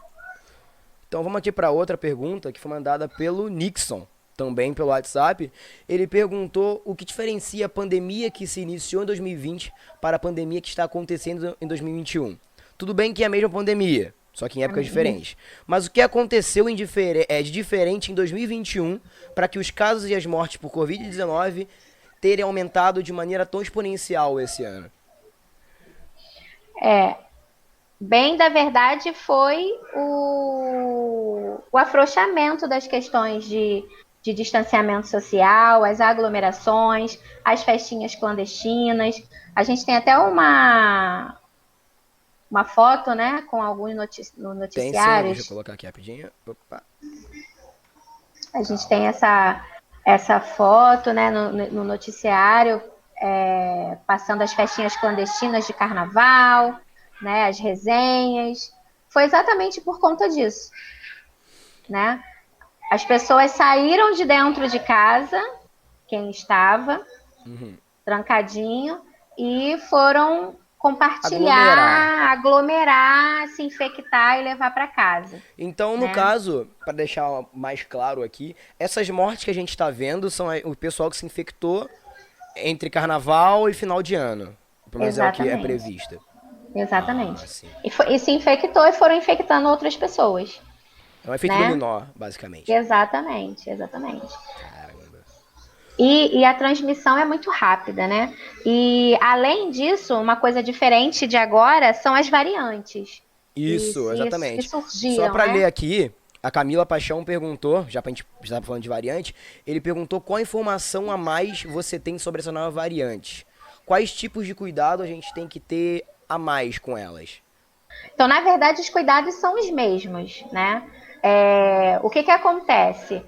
Então vamos aqui para outra pergunta que foi mandada pelo Nixon, também pelo WhatsApp. Ele perguntou o que diferencia a pandemia que se iniciou em 2020 para a pandemia que está acontecendo em 2021. Tudo bem que é a mesma pandemia, só que em épocas diferentes. Mas o que aconteceu de diferente em 2021 para que os casos e as mortes por Covid-19 terem aumentado de maneira tão exponencial esse ano? Bem, da verdade, foi o afrouxamento das questões de distanciamento social, as aglomerações, as festinhas clandestinas. A gente tem até uma foto, né, com alguns Tem sim, deixa eu noticiários. colocar aqui rapidinho. Opa. A gente tem essa foto, né, no noticiário, passando as festinhas clandestinas de carnaval, né, as resenhas. Foi exatamente por conta disso, né? As pessoas saíram de dentro de casa, quem estava trancadinho, e foram Aglomerar. compartilhar, aglomerar, se infectar e levar para casa, Então, no né? caso, para deixar mais claro aqui, essas mortes que a gente está vendo são o pessoal que se infectou entre carnaval e final de ano. Pelo menos é o que é Exatamente, previsto. Ah, exatamente. sim. E se infectou e foram infectando outras pessoas, É um efeito né? dominó, basicamente. Exatamente, exatamente. Caramba. E a transmissão é muito rápida, né? E além disso, uma coisa diferente de agora são as variantes Isso, que exatamente. Só surgiram, para ler né? aqui, a Camila Paixão perguntou, já pra gente já tá falando de variante, ele perguntou qual informação a mais você tem sobre essa nova variante. Quais tipos de cuidado a gente tem que ter a mais com elas? Então, na verdade, os cuidados são os mesmos, né? O que acontece?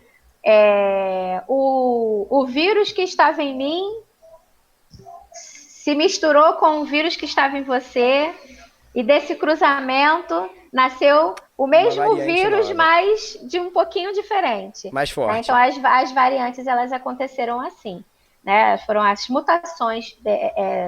O vírus que estava em mim se misturou com o vírus que estava em você, e desse cruzamento nasceu o Uma mesmo variante vírus, nova. mas de um pouquinho diferente, Mais né? Então, forte. as variantes, elas aconteceram assim, né? Foram as mutações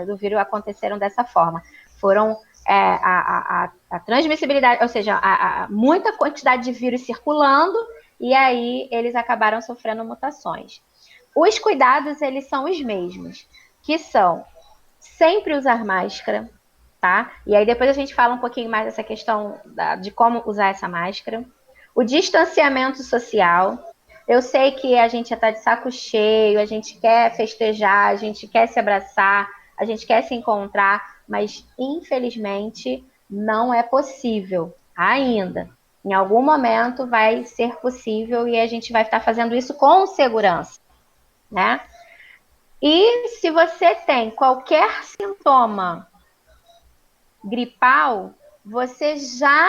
do vírus aconteceram dessa forma. Foram a transmissibilidade, ou seja, muita quantidade de vírus circulando, e aí eles acabaram sofrendo mutações. Os cuidados, eles são os mesmos, que são sempre usar máscara, tá? E aí depois a gente fala um pouquinho mais dessa questão de como usar essa máscara. O distanciamento social. Eu sei que a gente já tá de saco cheio, a gente quer festejar, a gente quer se abraçar, a gente quer se encontrar, mas infelizmente não é possível ainda. Em algum momento vai ser possível e a gente vai estar fazendo isso com segurança, né? E se você tem qualquer sintoma gripal, você já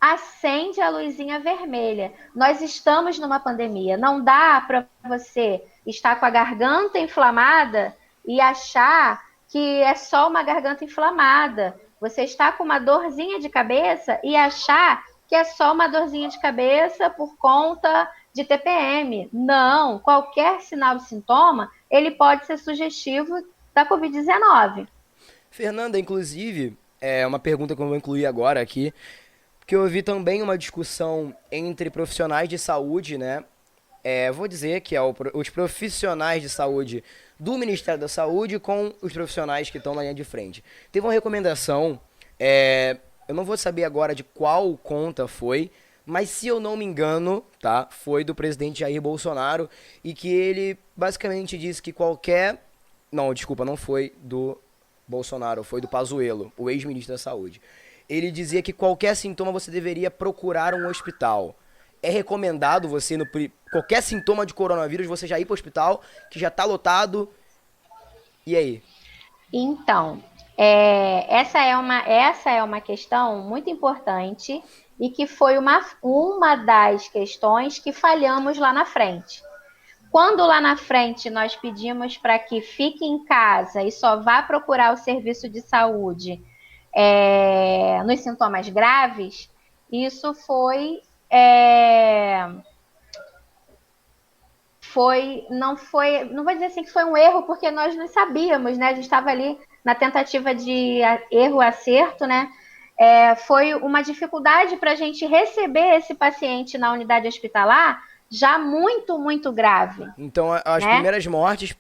acende a luzinha vermelha. Nós estamos numa pandemia. Não dá para você estar com a garganta inflamada e achar que é só uma garganta inflamada. Você está com uma dorzinha de cabeça e achar que é só uma dorzinha de cabeça por conta de TPM. Não, qualquer sinal e sintoma, ele pode ser sugestivo da Covid-19. Fernanda, inclusive, é uma pergunta que eu vou incluir agora aqui, porque eu vi também uma discussão entre profissionais de saúde, né? Vou dizer que é os profissionais de saúde do Ministério da Saúde com os profissionais que estão na linha de frente. Teve uma recomendação, eu não vou saber agora de qual conta foi, mas se eu não me engano, tá, foi do presidente Jair Bolsonaro e que ele basicamente disse que qualquer... Não, desculpa, não foi do Bolsonaro, foi do Pazuello, o ex-ministro da Saúde. Ele dizia que qualquer sintoma você deveria procurar um hospital. É recomendado você, qualquer sintoma de coronavírus, você já ir para o hospital, que já está lotado. E aí? Então, essa é uma questão muito importante e que foi uma das questões que falhamos lá na frente. Quando lá na frente nós pedimos para que fique em casa e só vá procurar o serviço de saúde nos sintomas graves, isso não vou dizer assim que foi um erro, porque nós não sabíamos, né? A gente estava ali na tentativa de erro-acerto, né? Foi uma dificuldade para a gente receber esse paciente na unidade hospitalar já muito, muito grave. Então, as né? primeiras mortes,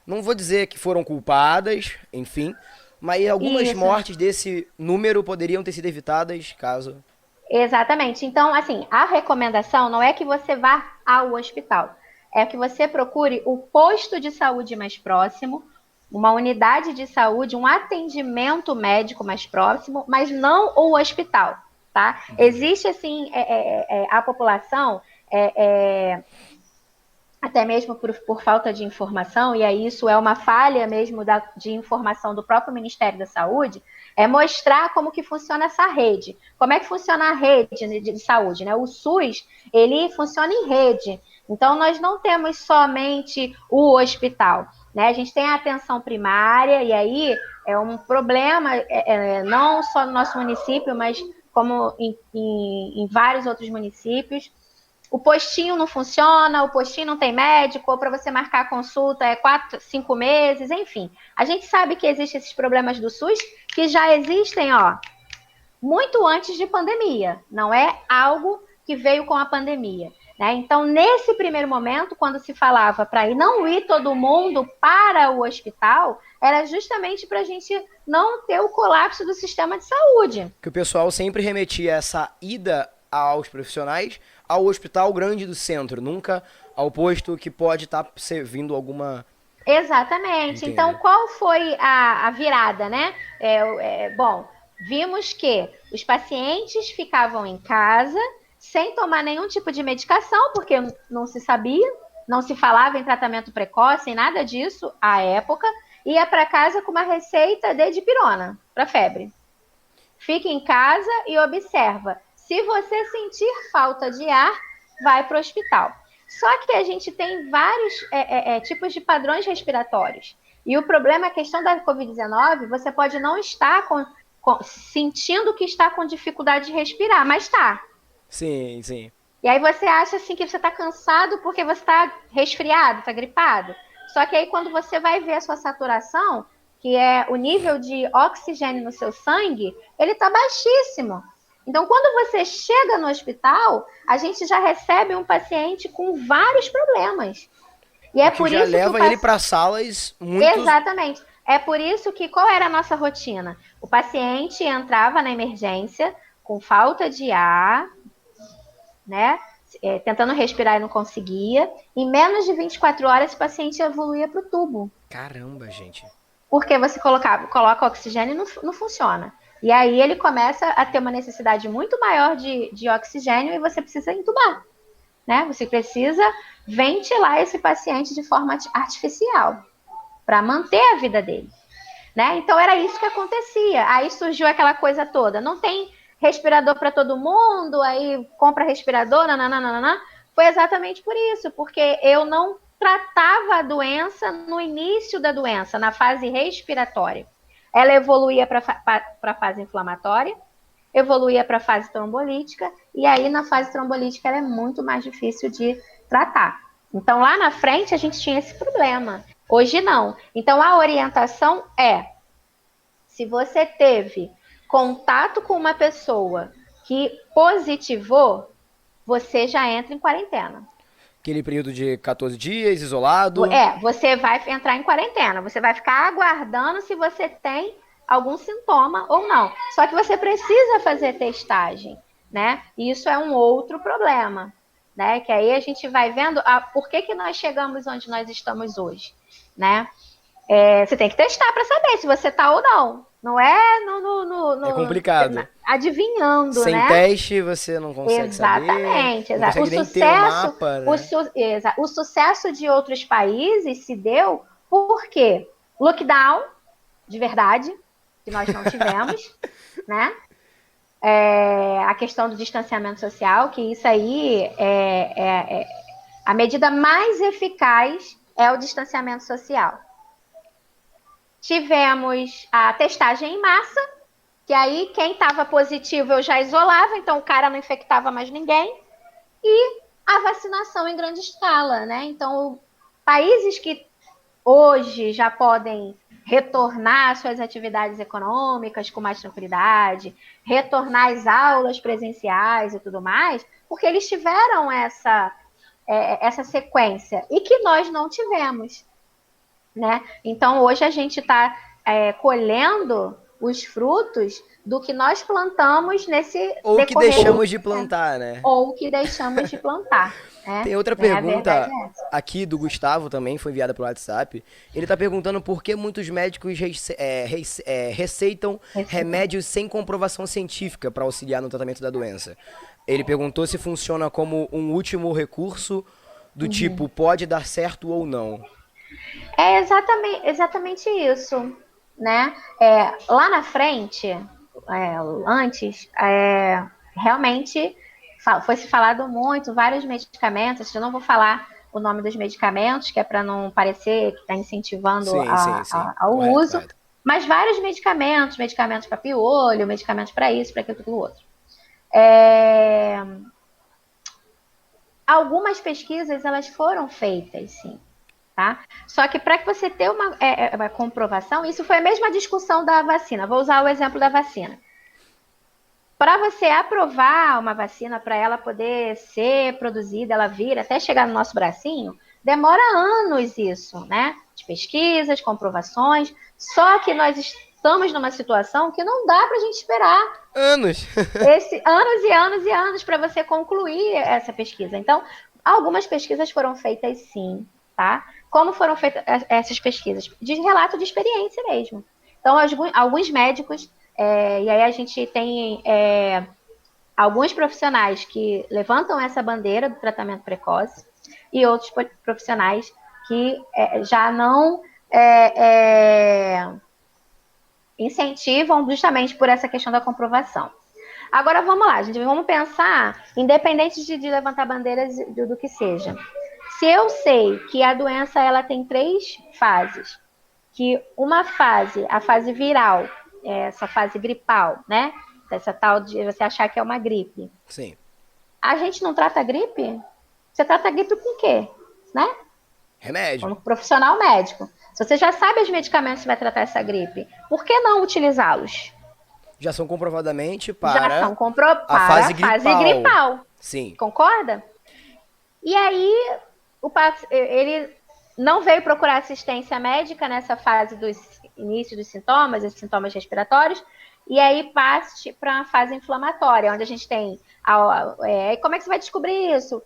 não vou dizer que foram culpadas, enfim, mas algumas mortes desse número poderiam ter sido evitadas caso... Exatamente. Então, assim, a recomendação não é que você vá ao hospital, é que você procure o posto de saúde mais próximo, uma unidade de saúde, um atendimento médico mais próximo, mas não o hospital, tá? Existe, assim, a população, até mesmo por falta de informação, e aí isso é uma falha mesmo de informação do próprio Ministério da Saúde, é mostrar como que funciona essa rede. Como é que funciona a rede de saúde, né? O SUS, ele funciona em rede. Então, nós não temos somente o hospital, né? A gente tem a atenção primária, e aí é um problema, não só no nosso município, mas como em vários outros municípios. O postinho não funciona, o postinho não tem médico, ou para você marcar a consulta 4, 5 meses, enfim. A gente sabe que existem esses problemas do SUS que já existem, muito antes de pandemia. Não é algo que veio com a pandemia, né? Então, nesse primeiro momento, quando se falava para não ir todo mundo para o hospital, era justamente para a gente não ter o colapso do sistema de saúde. Que o pessoal sempre remetia essa ida aos profissionais ao hospital grande do centro, nunca ao posto que pode estar servindo alguma... Exatamente. Entendi. Então, qual foi a virada, né? Bom, vimos que os pacientes ficavam em casa sem tomar nenhum tipo de medicação, porque não se sabia, não se falava em tratamento precoce, em nada disso à época, ia para casa com uma receita de dipirona para febre. Fique em casa e observa. Se você sentir falta de ar, vai para o hospital. Só que a gente tem vários tipos de padrões respiratórios. E o problema é a questão da Covid-19, você pode não estar sentindo que está com dificuldade de respirar, mas está. Sim, sim. E aí você acha assim que você está cansado porque você está resfriado, está gripado. Só que aí quando você vai ver a sua saturação, que é o nível de oxigênio no seu sangue, ele está baixíssimo. Então, quando você chega no hospital, a gente já recebe um paciente com vários problemas. E é por já isso leva que ele para salas muito... Exatamente. É por isso que, qual era a nossa rotina? O paciente entrava na emergência com falta de ar, né? Tentando respirar e não conseguia. Em menos de 24 horas, o paciente evoluía para o tubo. Caramba, gente. Porque você coloca oxigênio e não funciona. E aí ele começa a ter uma necessidade muito maior de oxigênio e você precisa entubar, né? Você precisa ventilar esse paciente de forma artificial para manter a vida dele, né? Então era isso que acontecia. Aí surgiu aquela coisa toda. Não tem respirador para todo mundo, aí compra respirador, nananana. Foi exatamente por isso, porque eu não tratava a doença no início da doença, na fase respiratória. Ela evoluía para a fase inflamatória, evoluía para a fase trombolítica, e aí na fase trombolítica ela é muito mais difícil de tratar. Então lá na frente a gente tinha esse problema. Hoje não. Então a orientação é: se você teve contato com uma pessoa que positivou, você já entra em quarentena. Aquele período de 14 dias, isolado. Você vai entrar em quarentena. Você vai ficar aguardando se você tem algum sintoma ou não. Só que você precisa fazer testagem, né? E isso é um outro problema, né? Que aí a gente vai vendo por que nós chegamos onde nós estamos hoje, né? Você tem que testar para saber se você tá ou não. Não é É complicado. Adivinhando, Sem né? teste você não consegue Exatamente, saber. Não consegue nem ter um mapa, né? O sucesso de outros países se deu porque lockdown, de verdade, que nós não tivemos, né? A questão do distanciamento social, que isso aí a medida mais eficaz é o distanciamento social. Tivemos a testagem em massa, que aí quem estava positivo eu já isolava, então o cara não infectava mais ninguém. E a vacinação em grande escala, né? Então, países que hoje já podem retornar às suas atividades econômicas com mais tranquilidade, retornar às aulas presenciais e tudo mais, porque eles tiveram essa sequência e que nós não tivemos, né? Então, hoje a gente está colhendo os frutos do que nós plantamos nesse Ou que deixamos de plantar, né? Ou que deixamos de plantar. Né? Tem outra pergunta aqui do Gustavo também, foi enviada pelo WhatsApp. Ele está perguntando por que muitos médicos receitam remédios sem comprovação científica para auxiliar no tratamento da doença. Ele perguntou se funciona como um último recurso do tipo pode dar certo ou não. É exatamente isso, né? Lá na frente, antes, realmente foi se falado muito, vários medicamentos, eu não vou falar o nome dos medicamentos, que é para não parecer que está incentivando ao uso, correto. Mas vários medicamentos para piolho, medicamentos para isso, para aquilo, outro. Algumas pesquisas, elas foram feitas, sim. Tá? Só que para que você ter uma comprovação, isso foi a mesma discussão da vacina. Vou usar o exemplo da vacina. Para você aprovar uma vacina, para ela poder ser produzida, ela vir até chegar no nosso bracinho, demora anos isso, né? De pesquisas, comprovações. Só que nós estamos numa situação que não dá para a gente esperar anos anos e anos e anos para você concluir essa pesquisa. Então, algumas pesquisas foram feitas sim, tá? Como foram feitas essas pesquisas? De relato de experiência mesmo. Então, alguns médicos, e aí a gente tem alguns profissionais que levantam essa bandeira do tratamento precoce e outros profissionais que já não incentivam justamente por essa questão da comprovação. Agora, vamos lá, gente, vamos pensar, independente de levantar bandeiras do que seja. Se eu sei que a doença ela tem 3 fases, que uma fase, a fase viral, essa fase gripal, né? Essa tal de você achar que é uma gripe. Sim. A gente não trata a gripe? Você trata a gripe com o quê? Né? Remédio. Como profissional médico. Se você já sabe os medicamentos que vai tratar essa gripe, por que não utilizá-los? Já são comprovadamente para a fase gripal. Sim. Concorda? E aí, ele não veio procurar assistência médica nessa fase do início dos sintomas, esses sintomas respiratórios, e aí parte para uma fase inflamatória, onde a gente tem... como é que você vai descobrir isso,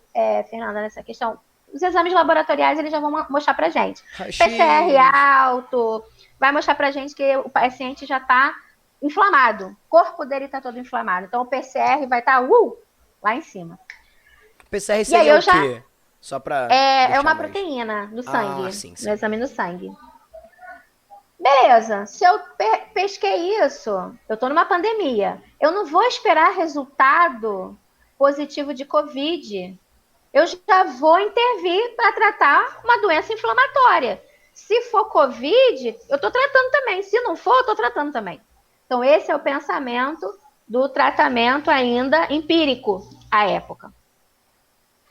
Fernanda, nessa questão? Os exames laboratoriais, eles já vão mostrar pra gente. PCR alto, vai mostrar pra gente que o paciente já está inflamado, o corpo dele está todo inflamado. Então, o PCR vai estar lá em cima. PCR seria o quê? Só para é uma proteína no sangue, sim. No exame no sangue. Beleza, se eu pesquei isso, eu estou numa pandemia, eu não vou esperar resultado positivo de Covid. Eu já vou intervir para tratar uma doença inflamatória. Se for Covid, eu estou tratando também. Se não for, eu estou tratando também. Então, esse é o pensamento do tratamento ainda empírico à época.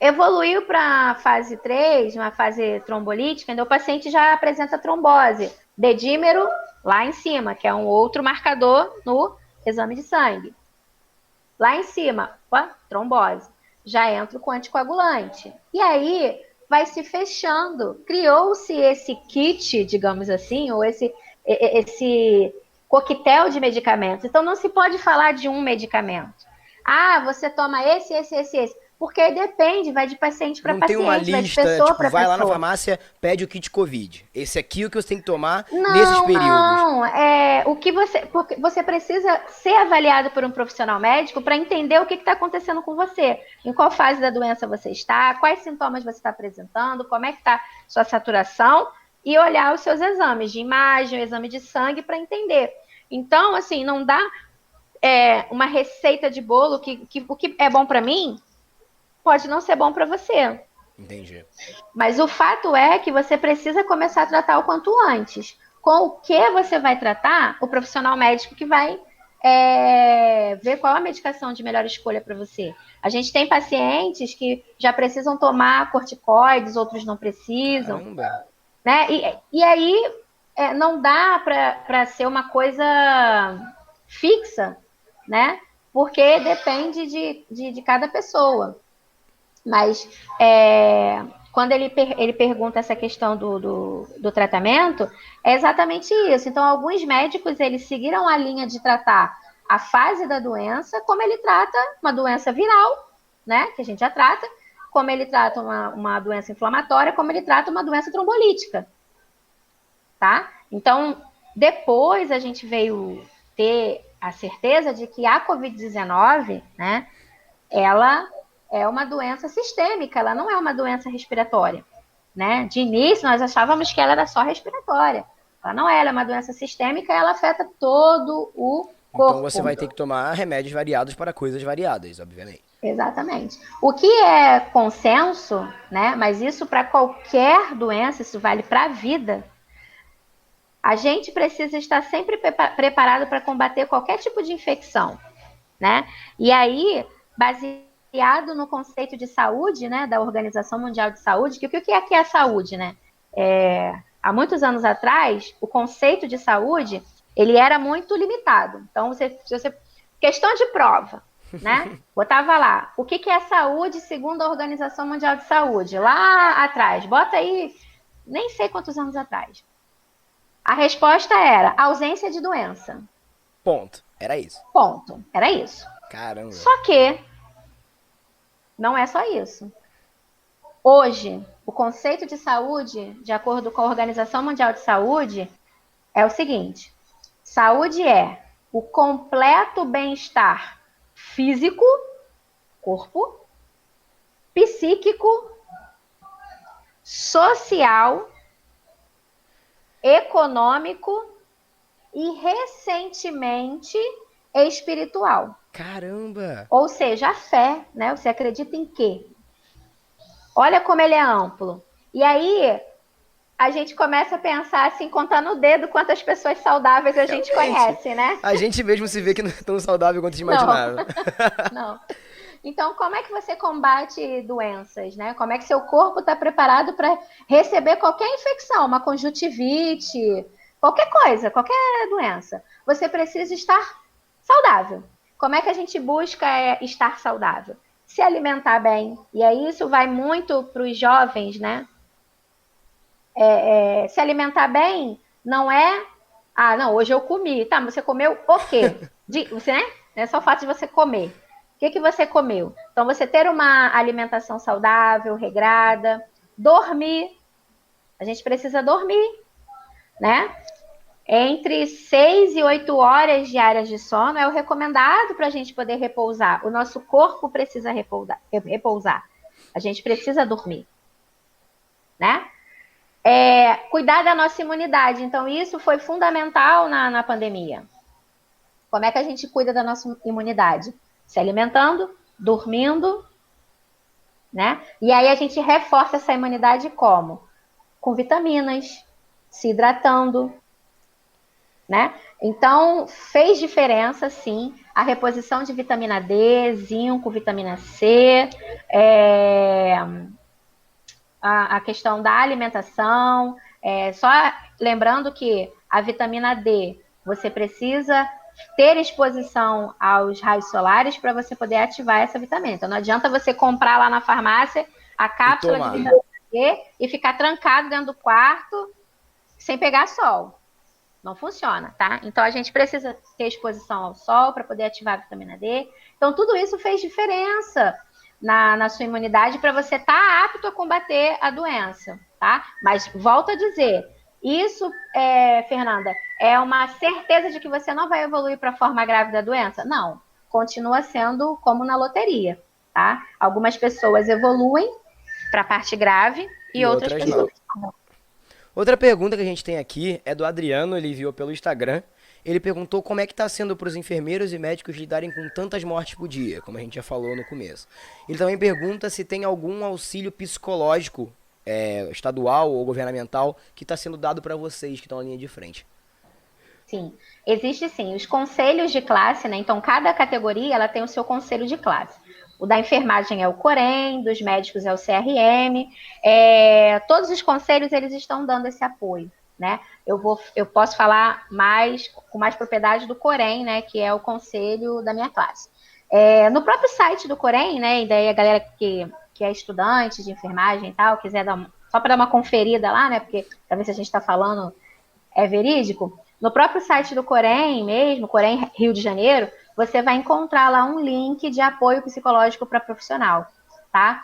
Evoluiu para a fase 3, uma fase trombolítica, onde o paciente já apresenta trombose, dedímero lá em cima, que é um outro marcador no exame de sangue. Lá em cima, opa, trombose. Já entra com anticoagulante. E aí vai se fechando. Criou-se esse kit, digamos assim, ou esse coquetel de medicamentos. Então não se pode falar de um medicamento. Ah, você toma esse. Porque depende, vai de paciente para Não tem uma paciente, vai de lista, pessoa tipo, para vai lá na pessoa. farmácia, pede o kit Covid. Esse aqui é o que você tem que tomar nesses Não, períodos. não. Porque você precisa ser avaliado por um profissional médico para entender o que está acontecendo com você, em qual fase da doença você está, quais sintomas você está apresentando, como é que está sua saturação e olhar os seus exames de imagem, o exame de sangue para entender. Então, assim, não dá uma receita de bolo que o que é bom para mim pode não ser bom para você. Entendi. Mas o fato é que você precisa começar a tratar o quanto antes. Com o que você vai tratar, o profissional médico que vai ver qual a medicação de melhor escolha para você. A gente tem pacientes que já precisam tomar corticoides, outros não precisam, Caramba. né? E aí não dá para ser uma coisa fixa, né? Porque depende de cada pessoa. Mas quando ele pergunta essa questão do tratamento, é exatamente isso. Então, alguns médicos, eles seguiram a linha de tratar a fase da doença, como ele trata uma doença viral, né, que a gente já trata, como ele trata uma doença inflamatória, como ele trata uma doença trombolítica, tá? Então, depois a gente veio ter a certeza de que a Covid-19, né, ela é uma doença sistêmica, ela não é uma doença respiratória, né? De início, nós achávamos que ela era só respiratória. Ela não é, ela é uma doença sistêmica e ela afeta todo o Então você corpo. vai ter que tomar remédios variados para coisas variadas, obviamente. Exatamente. O que é consenso, né? Mas isso para qualquer doença, isso vale para a vida. A gente precisa estar sempre preparado para combater qualquer tipo de infecção, né? E aí, baseado no conceito de saúde, né, da Organização Mundial de Saúde, que o que é a saúde, né? Há muitos anos atrás, o conceito de saúde, ele era muito limitado. Então, questão de prova, né? Botava lá, o que é saúde segundo a Organização Mundial de Saúde? Lá atrás, bota aí, nem sei quantos anos atrás. A resposta era ausência de doença. Ponto. Era isso. Ponto. Era isso. Caramba. Só que não é só isso. Hoje, o conceito de saúde, de acordo com a Organização Mundial de Saúde, é o seguinte: saúde é o completo bem-estar físico, corpo, psíquico, social, econômico e recentemente espiritual. Caramba. Ou seja, a fé, né? Você acredita em quê? Olha como ele é amplo. E aí, a gente começa a pensar assim, contando o dedo quantas pessoas saudáveis a gente conhece, né? A gente mesmo se vê que não é tão saudável quanto a gente Não. imaginava. Não. Então, como é que você combate doenças, né? Como é que seu corpo está preparado para receber qualquer infecção, uma conjuntivite, qualquer coisa, qualquer doença? Você precisa estar saudável. Como é que a gente busca estar saudável? Se alimentar bem. E aí isso vai muito para os jovens, né? Se alimentar bem não é... Ah, não, hoje eu comi. Tá, mas você comeu o quê? Você, né? Não é só o fato de você comer. O que você comeu? Então, você ter uma alimentação saudável, regrada, dormir. A gente precisa dormir, né? Entre 6 e 8 horas diárias de sono é o recomendado para a gente poder repousar. O nosso corpo precisa repousar. A gente precisa dormir, né? Cuidar da nossa imunidade. Então, isso foi fundamental na pandemia. Como é que a gente cuida da nossa imunidade? Se alimentando, dormindo, né? E aí a gente reforça essa imunidade como? Com vitaminas, se hidratando, né? Então, fez diferença, sim. a reposição de vitamina D, zinco, vitamina C, a questão da alimentação, só lembrando que a vitamina D, você precisa ter exposição aos raios solares para você poder ativar essa vitamina. Então não adianta você comprar lá na farmácia a cápsula de vitamina D e ficar trancado dentro do quarto sem pegar sol. Não funciona, tá? Então a gente precisa ter exposição ao sol para poder ativar a vitamina D. Então tudo isso fez diferença na sua imunidade para você estar apto a combater a doença, tá? Mas volto a dizer, isso, Fernanda, é uma certeza de que você não vai evoluir para a forma grave da doença? Não, continua sendo como na loteria, tá? Algumas pessoas evoluem para a parte grave e outras pessoas não. Outra pergunta que a gente tem aqui é do Adriano, ele enviou pelo Instagram. Ele perguntou como é que está sendo para os enfermeiros e médicos lidarem com tantas mortes por dia, como a gente já falou no começo. Ele também pergunta se tem algum auxílio psicológico, estadual ou governamental, que está sendo dado para vocês que estão na linha de frente. Sim, existe sim. Os conselhos de classe, né? Então, cada categoria ela tem o seu conselho de classe. O da enfermagem é o COREM, dos médicos é o CRM. Todos os conselhos eles estão dando esse apoio, né? Eu posso falar com mais propriedade do COREM, né? Que é o conselho da minha classe. No próprio site do COREM, né? E daí a galera que é estudante de enfermagem e tal, quiser só para dar uma conferida lá, né? Porque para ver se a gente está falando é verídico. No próprio site do COREM mesmo, COREM Rio de Janeiro, você vai encontrar lá um link de apoio psicológico para profissional, tá?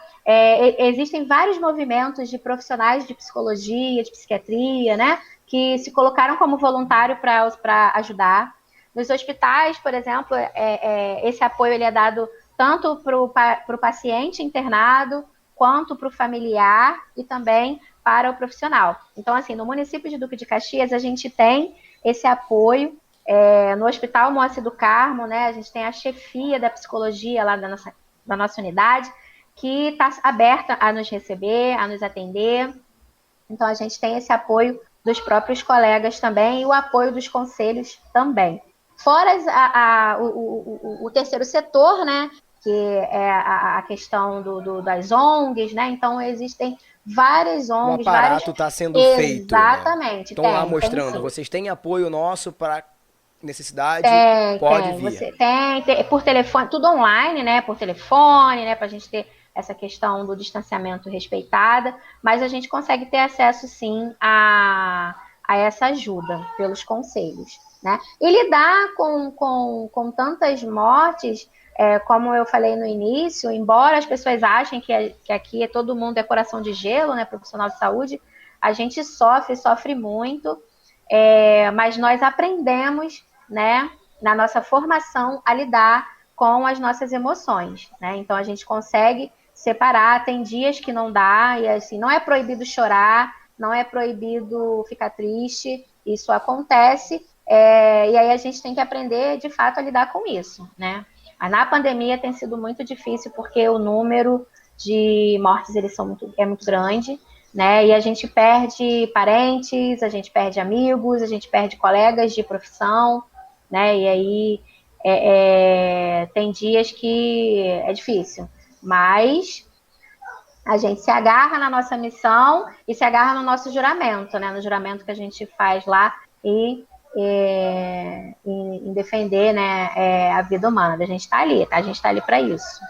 Existem vários movimentos de profissionais de psicologia, de psiquiatria, né? Que se colocaram como voluntário para ajudar. Nos hospitais, por exemplo, esse apoio ele é dado tanto para o paciente internado, quanto para o familiar e também para o profissional. Então, assim, no município de Duque de Caxias, a gente tem esse apoio. No Hospital Moacir do Carmo, né, a gente tem a chefia da psicologia lá da nossa unidade, que está aberta a nos receber, a nos atender. Então, a gente tem esse apoio dos próprios colegas também e o apoio dos conselhos também. Fora o terceiro setor, né, que é a questão das ONGs, né? Então, existem várias ONGs. O aparato está sendo feito. Exatamente. Estão lá mostrando, vocês têm apoio nosso para necessidade, pode vir. Você tem por telefone, tudo online, né? Por telefone, né? Para a gente ter essa questão do distanciamento respeitada, mas a gente consegue ter acesso, sim, a essa ajuda pelos conselhos, né? E lidar com tantas mortes, como eu falei no início, embora as pessoas achem que aqui todo mundo é coração de gelo, né? Profissional de saúde, a gente sofre muito, mas nós aprendemos, né, na nossa formação a lidar com as nossas emoções, né? Então a gente consegue separar, tem dias que não dá, e assim, não é proibido chorar, não é proibido ficar triste, isso acontece, e aí a gente tem que aprender, de fato, a lidar com isso, né? Mas na pandemia tem sido muito difícil, porque o número de mortes é muito grande, né? E a gente perde parentes, a gente perde amigos, a gente perde colegas de profissão, né? E aí tem dias que é difícil, mas a gente se agarra na nossa missão e se agarra no nosso juramento, né? No juramento que a gente faz lá em defender, né, a vida humana. A gente está ali, tá? A gente está ali para isso.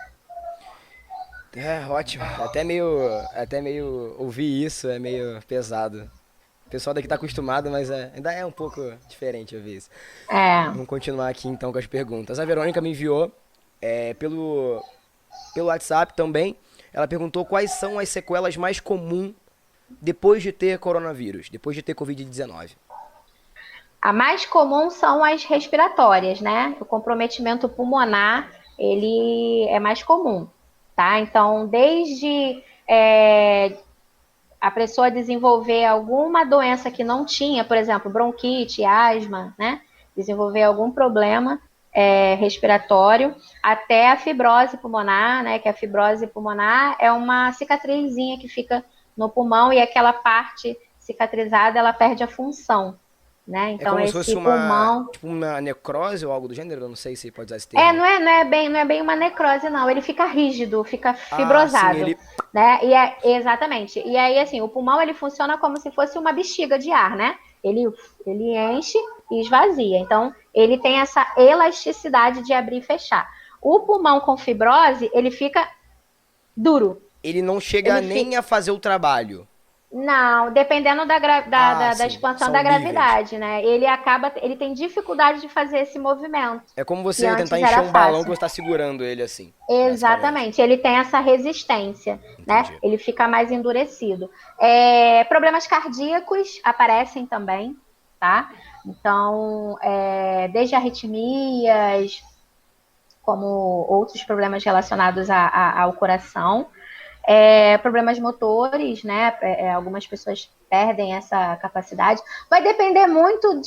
Ótimo. Até meio ouvir isso é meio pesado. O pessoal daqui tá acostumado, mas ainda é um pouco diferente ouvir isso. Vamos continuar aqui então com as perguntas. A Verônica me enviou pelo WhatsApp também. Ela perguntou quais são as sequelas mais comuns depois de ter coronavírus, depois de ter Covid-19. A mais comum são as respiratórias, né? O comprometimento pulmonar, ele é mais comum, tá? Então, desde a pessoa desenvolver alguma doença que não tinha, por exemplo, bronquite, asma, né? Desenvolver algum problema respiratório, até a fibrose pulmonar, né? Que a fibrose pulmonar é uma cicatrizinha que fica no pulmão e aquela parte cicatrizada, ela perde a função, né? É Então como se esse fosse pulmão tipo uma necrose ou algo do gênero? Eu não sei se pode usar esse termo. não é bem uma necrose, não. Ele fica rígido, fica Ah, sim, fibrosado, ele... né? Exatamente. E aí, assim, o pulmão ele funciona como se fosse uma bexiga de ar, né? Ele enche e esvazia. Então, ele tem essa elasticidade de abrir e fechar. O pulmão com fibrose, ele fica duro. Ele não chega Ele nem fica, a fazer o trabalho. não, dependendo Ah, da sim, expansão são da níveis. gravidade, né? Ele tem dificuldade de fazer esse movimento, É como que você tentar antes encher era um balão que fácil. você está segurando ele assim, basicamente. Exatamente, ele tem essa resistência, né? Entendi. Ele fica mais endurecido. Problemas cardíacos aparecem também, tá? Então, desde arritmias, como outros problemas relacionados ao coração, problemas motores, né? Algumas pessoas perdem essa capacidade. Vai depender muito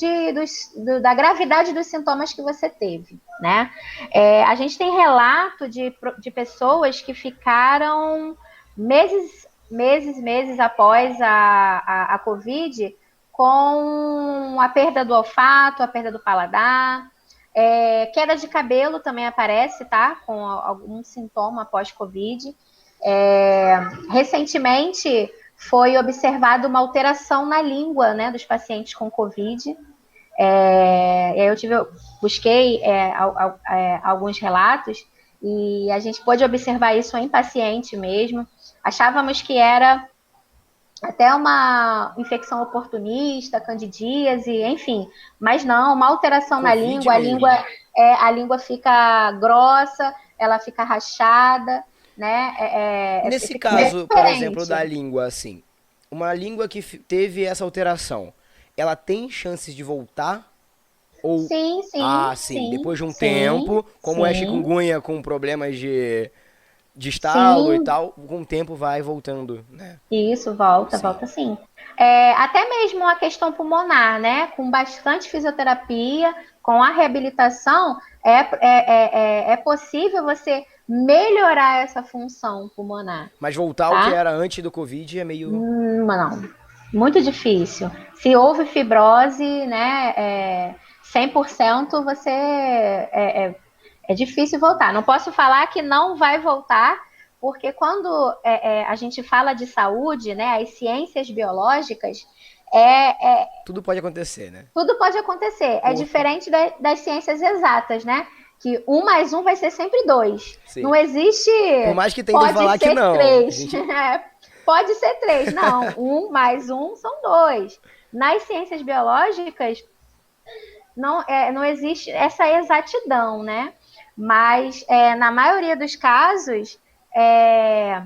da gravidade dos sintomas que você teve, né? A gente tem relato de pessoas que ficaram meses após a Covid com a perda do olfato, a perda do paladar. Queda de cabelo também aparece, tá? Com algum sintoma pós-Covid. Recentemente foi observada uma alteração na língua, né, dos pacientes com Covid. Busquei alguns relatos e a gente pôde observar isso em paciente mesmo. Achávamos que era até uma infecção oportunista, candidíase, enfim, mas não, uma alteração na Covid língua, mesmo. a língua fica grossa, ela fica rachada, né? Nesse Fica bem caso, por exemplo, da diferente. língua, assim, uma língua que teve essa alteração, ela tem chances de voltar? Ou, Sim, ah, sim, sim, sim, depois de um sim, tempo, como é sim, chikungunya com problemas de estalo e sim, tal, com o tempo vai voltando, né? isso, volta, Sim. volta sim. Até mesmo a questão pulmonar, né? Com bastante fisioterapia, com a reabilitação, é possível você melhorar essa função pulmonar, Mas voltar ao que tá? era antes do Covid é meio... Não, muito difícil. Se houve fibrose, né, 100% é difícil voltar. Não posso falar que não vai voltar, porque quando a gente fala de saúde, né, as ciências biológicas, Tudo pode acontecer, né? tudo pode acontecer. É Corpo, diferente das ciências exatas, né? Que um mais um vai ser sempre dois. sim. Não existe, Por mais que tentem pode falar que ser não, a três. gente... Pode ser três. Não, um mais um são dois. Nas ciências biológicas, não existe essa exatidão, né? Mas na maioria dos casos, é,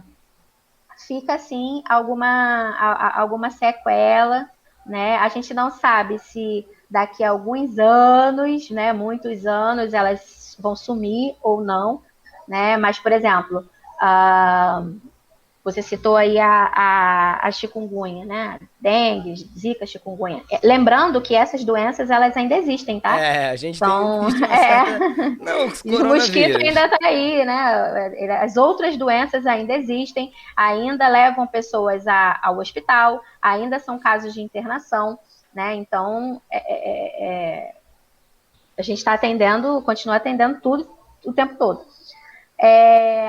fica assim alguma sequela, né? A gente não sabe se daqui a alguns anos, né, muitos anos, elas vão sumir ou não, né? Mas, por exemplo, você citou aí a chikungunya, né? Dengue, zika, chikungunya. Lembrando que essas doenças, elas ainda existem, tá? É, a gente tem Então, visto uma certa... Não, os o mosquito coronavírus. ainda está aí, né? As outras doenças ainda existem, ainda levam pessoas ao hospital, ainda são casos de internação, né? Então, a gente está atendendo, continua atendendo tudo o tempo todo.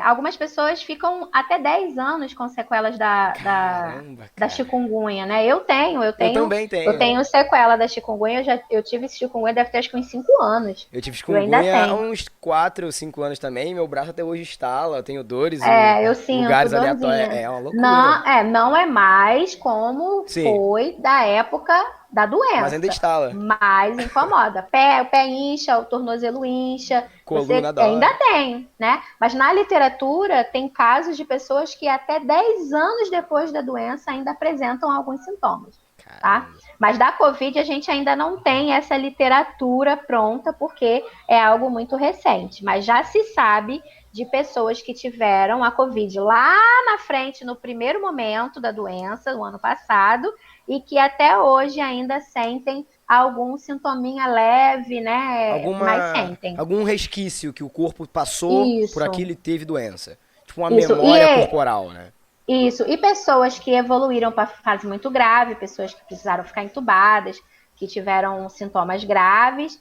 Algumas pessoas ficam até 10 anos com sequelas Caramba, da cara. chikungunya, né? Eu tenho, eu Eu tenho, também eu tenho. tenho sequela da chikungunya, eu tive chikungunya, deve ter acho que uns 5 anos. Eu tive Eu ainda chikungunya há tenho. uns 4 ou 5 anos também. Meu braço até hoje estala, eu tenho dores em Eu sinto lugares aleatórios. dorzinha. É uma loucura. Não é mais como Sim, foi da época da mas ainda doença, estala. mas incomoda. O pé incha, o tornozelo incha, Coluna você ainda dói. tem, né? Mas na literatura tem casos de pessoas que até 10 anos depois da doença ainda apresentam alguns sintomas, tá? Caramba. Mas da Covid a gente ainda não tem essa literatura pronta porque é algo muito recente, mas já se sabe de pessoas que tiveram a Covid lá na frente, no primeiro momento da doença, no ano passado, e que até hoje ainda sentem algum sintominha leve, né? Mas sentem. Algum resquício que o corpo passou por Isso, aquilo e teve doença. Tipo uma isso. memória corporal, né? Isso. E pessoas que evoluíram para fase muito grave, pessoas que precisaram ficar entubadas, que tiveram sintomas graves,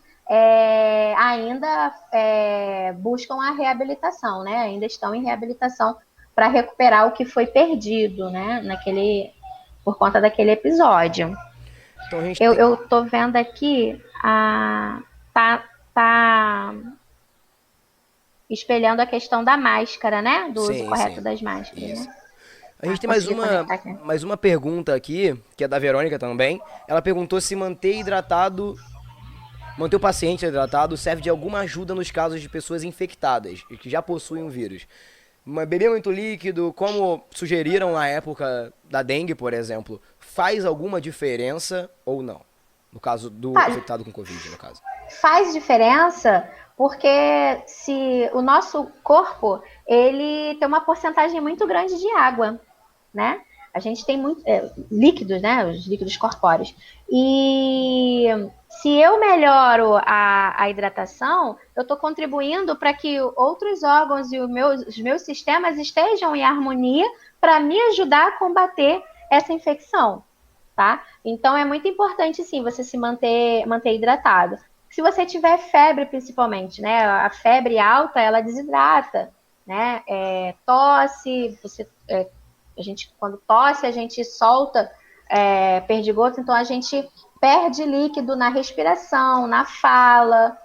ainda buscam a reabilitação, né? Ainda estão em reabilitação para recuperar o que foi perdido, né? Por conta daquele episódio. Então a gente Eu tô vendo aqui, tá espelhando a questão da máscara, né? Do uso Sim, correto sim. das máscaras, Isso. né? A gente tem Consegui conectar aqui. mais uma pergunta aqui, que é da Verônica também. Ela perguntou se manter o paciente hidratado serve de alguma ajuda nos casos de pessoas infectadas e que já possuem o vírus. Beber muito líquido, como sugeriram na época da dengue, por exemplo, faz alguma diferença ou não? No caso do Faz, infectado com Covid, no caso. faz diferença porque se o nosso corpo, ele tem uma porcentagem muito grande de água, né? A gente tem muito líquidos, né? Os líquidos corpóreos. E se eu melhoro a hidratação, eu estou contribuindo para que outros órgãos e os meus sistemas estejam em harmonia para me ajudar a combater essa infecção, tá? Então é muito importante, sim, você se manter hidratado. Se você tiver febre, principalmente, né? A febre alta, ela desidrata, né? Tosse, a gente, quando tosse, a gente solta perdigoto, então a gente perde líquido na respiração, na fala,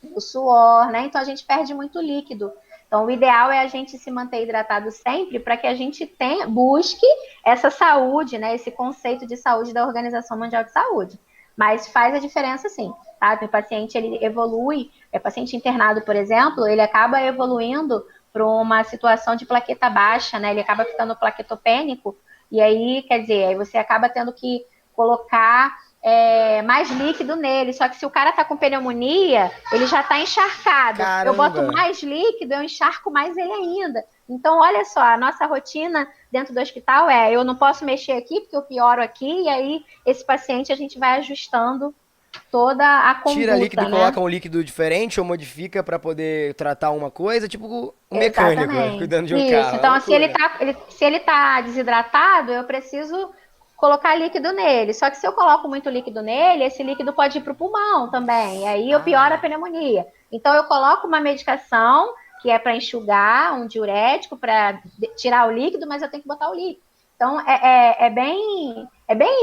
no suor, né? Então a gente perde muito líquido. Então o ideal é a gente se manter hidratado sempre para que a gente busque essa saúde, né? Esse conceito de saúde da Organização Mundial de Saúde. Mas faz a diferença sim, tá? O paciente, ele evolui, paciente internado, por exemplo, ele acaba evoluindo para uma situação de plaqueta baixa, né? Ele acaba ficando plaquetopênico, e aí, quer dizer, aí você acaba tendo que colocar mais líquido nele. Só que se o cara tá com pneumonia, ele já tá encharcado. Eu boto Caramba! mais líquido, eu encharco mais ele ainda. Então, olha só, a nossa rotina dentro do hospital eu não posso mexer aqui, porque eu pioro aqui, e aí esse paciente a gente vai ajustando toda a Tira líquido conduta, e né? coloca um líquido diferente ou modifica pra poder tratar uma coisa, tipo um mecânico Exatamente. cuidando de um Isso. carro. É Então, loucura. se ele tá desidratado, eu preciso colocar líquido nele. Só que se eu coloco muito líquido nele, esse líquido pode ir para o pulmão também. E aí eu pioro a Ah, pneumonia. Então, eu coloco uma medicação que é para enxugar, um diurético para tirar o líquido, mas eu tenho que botar o líquido. Então, é bem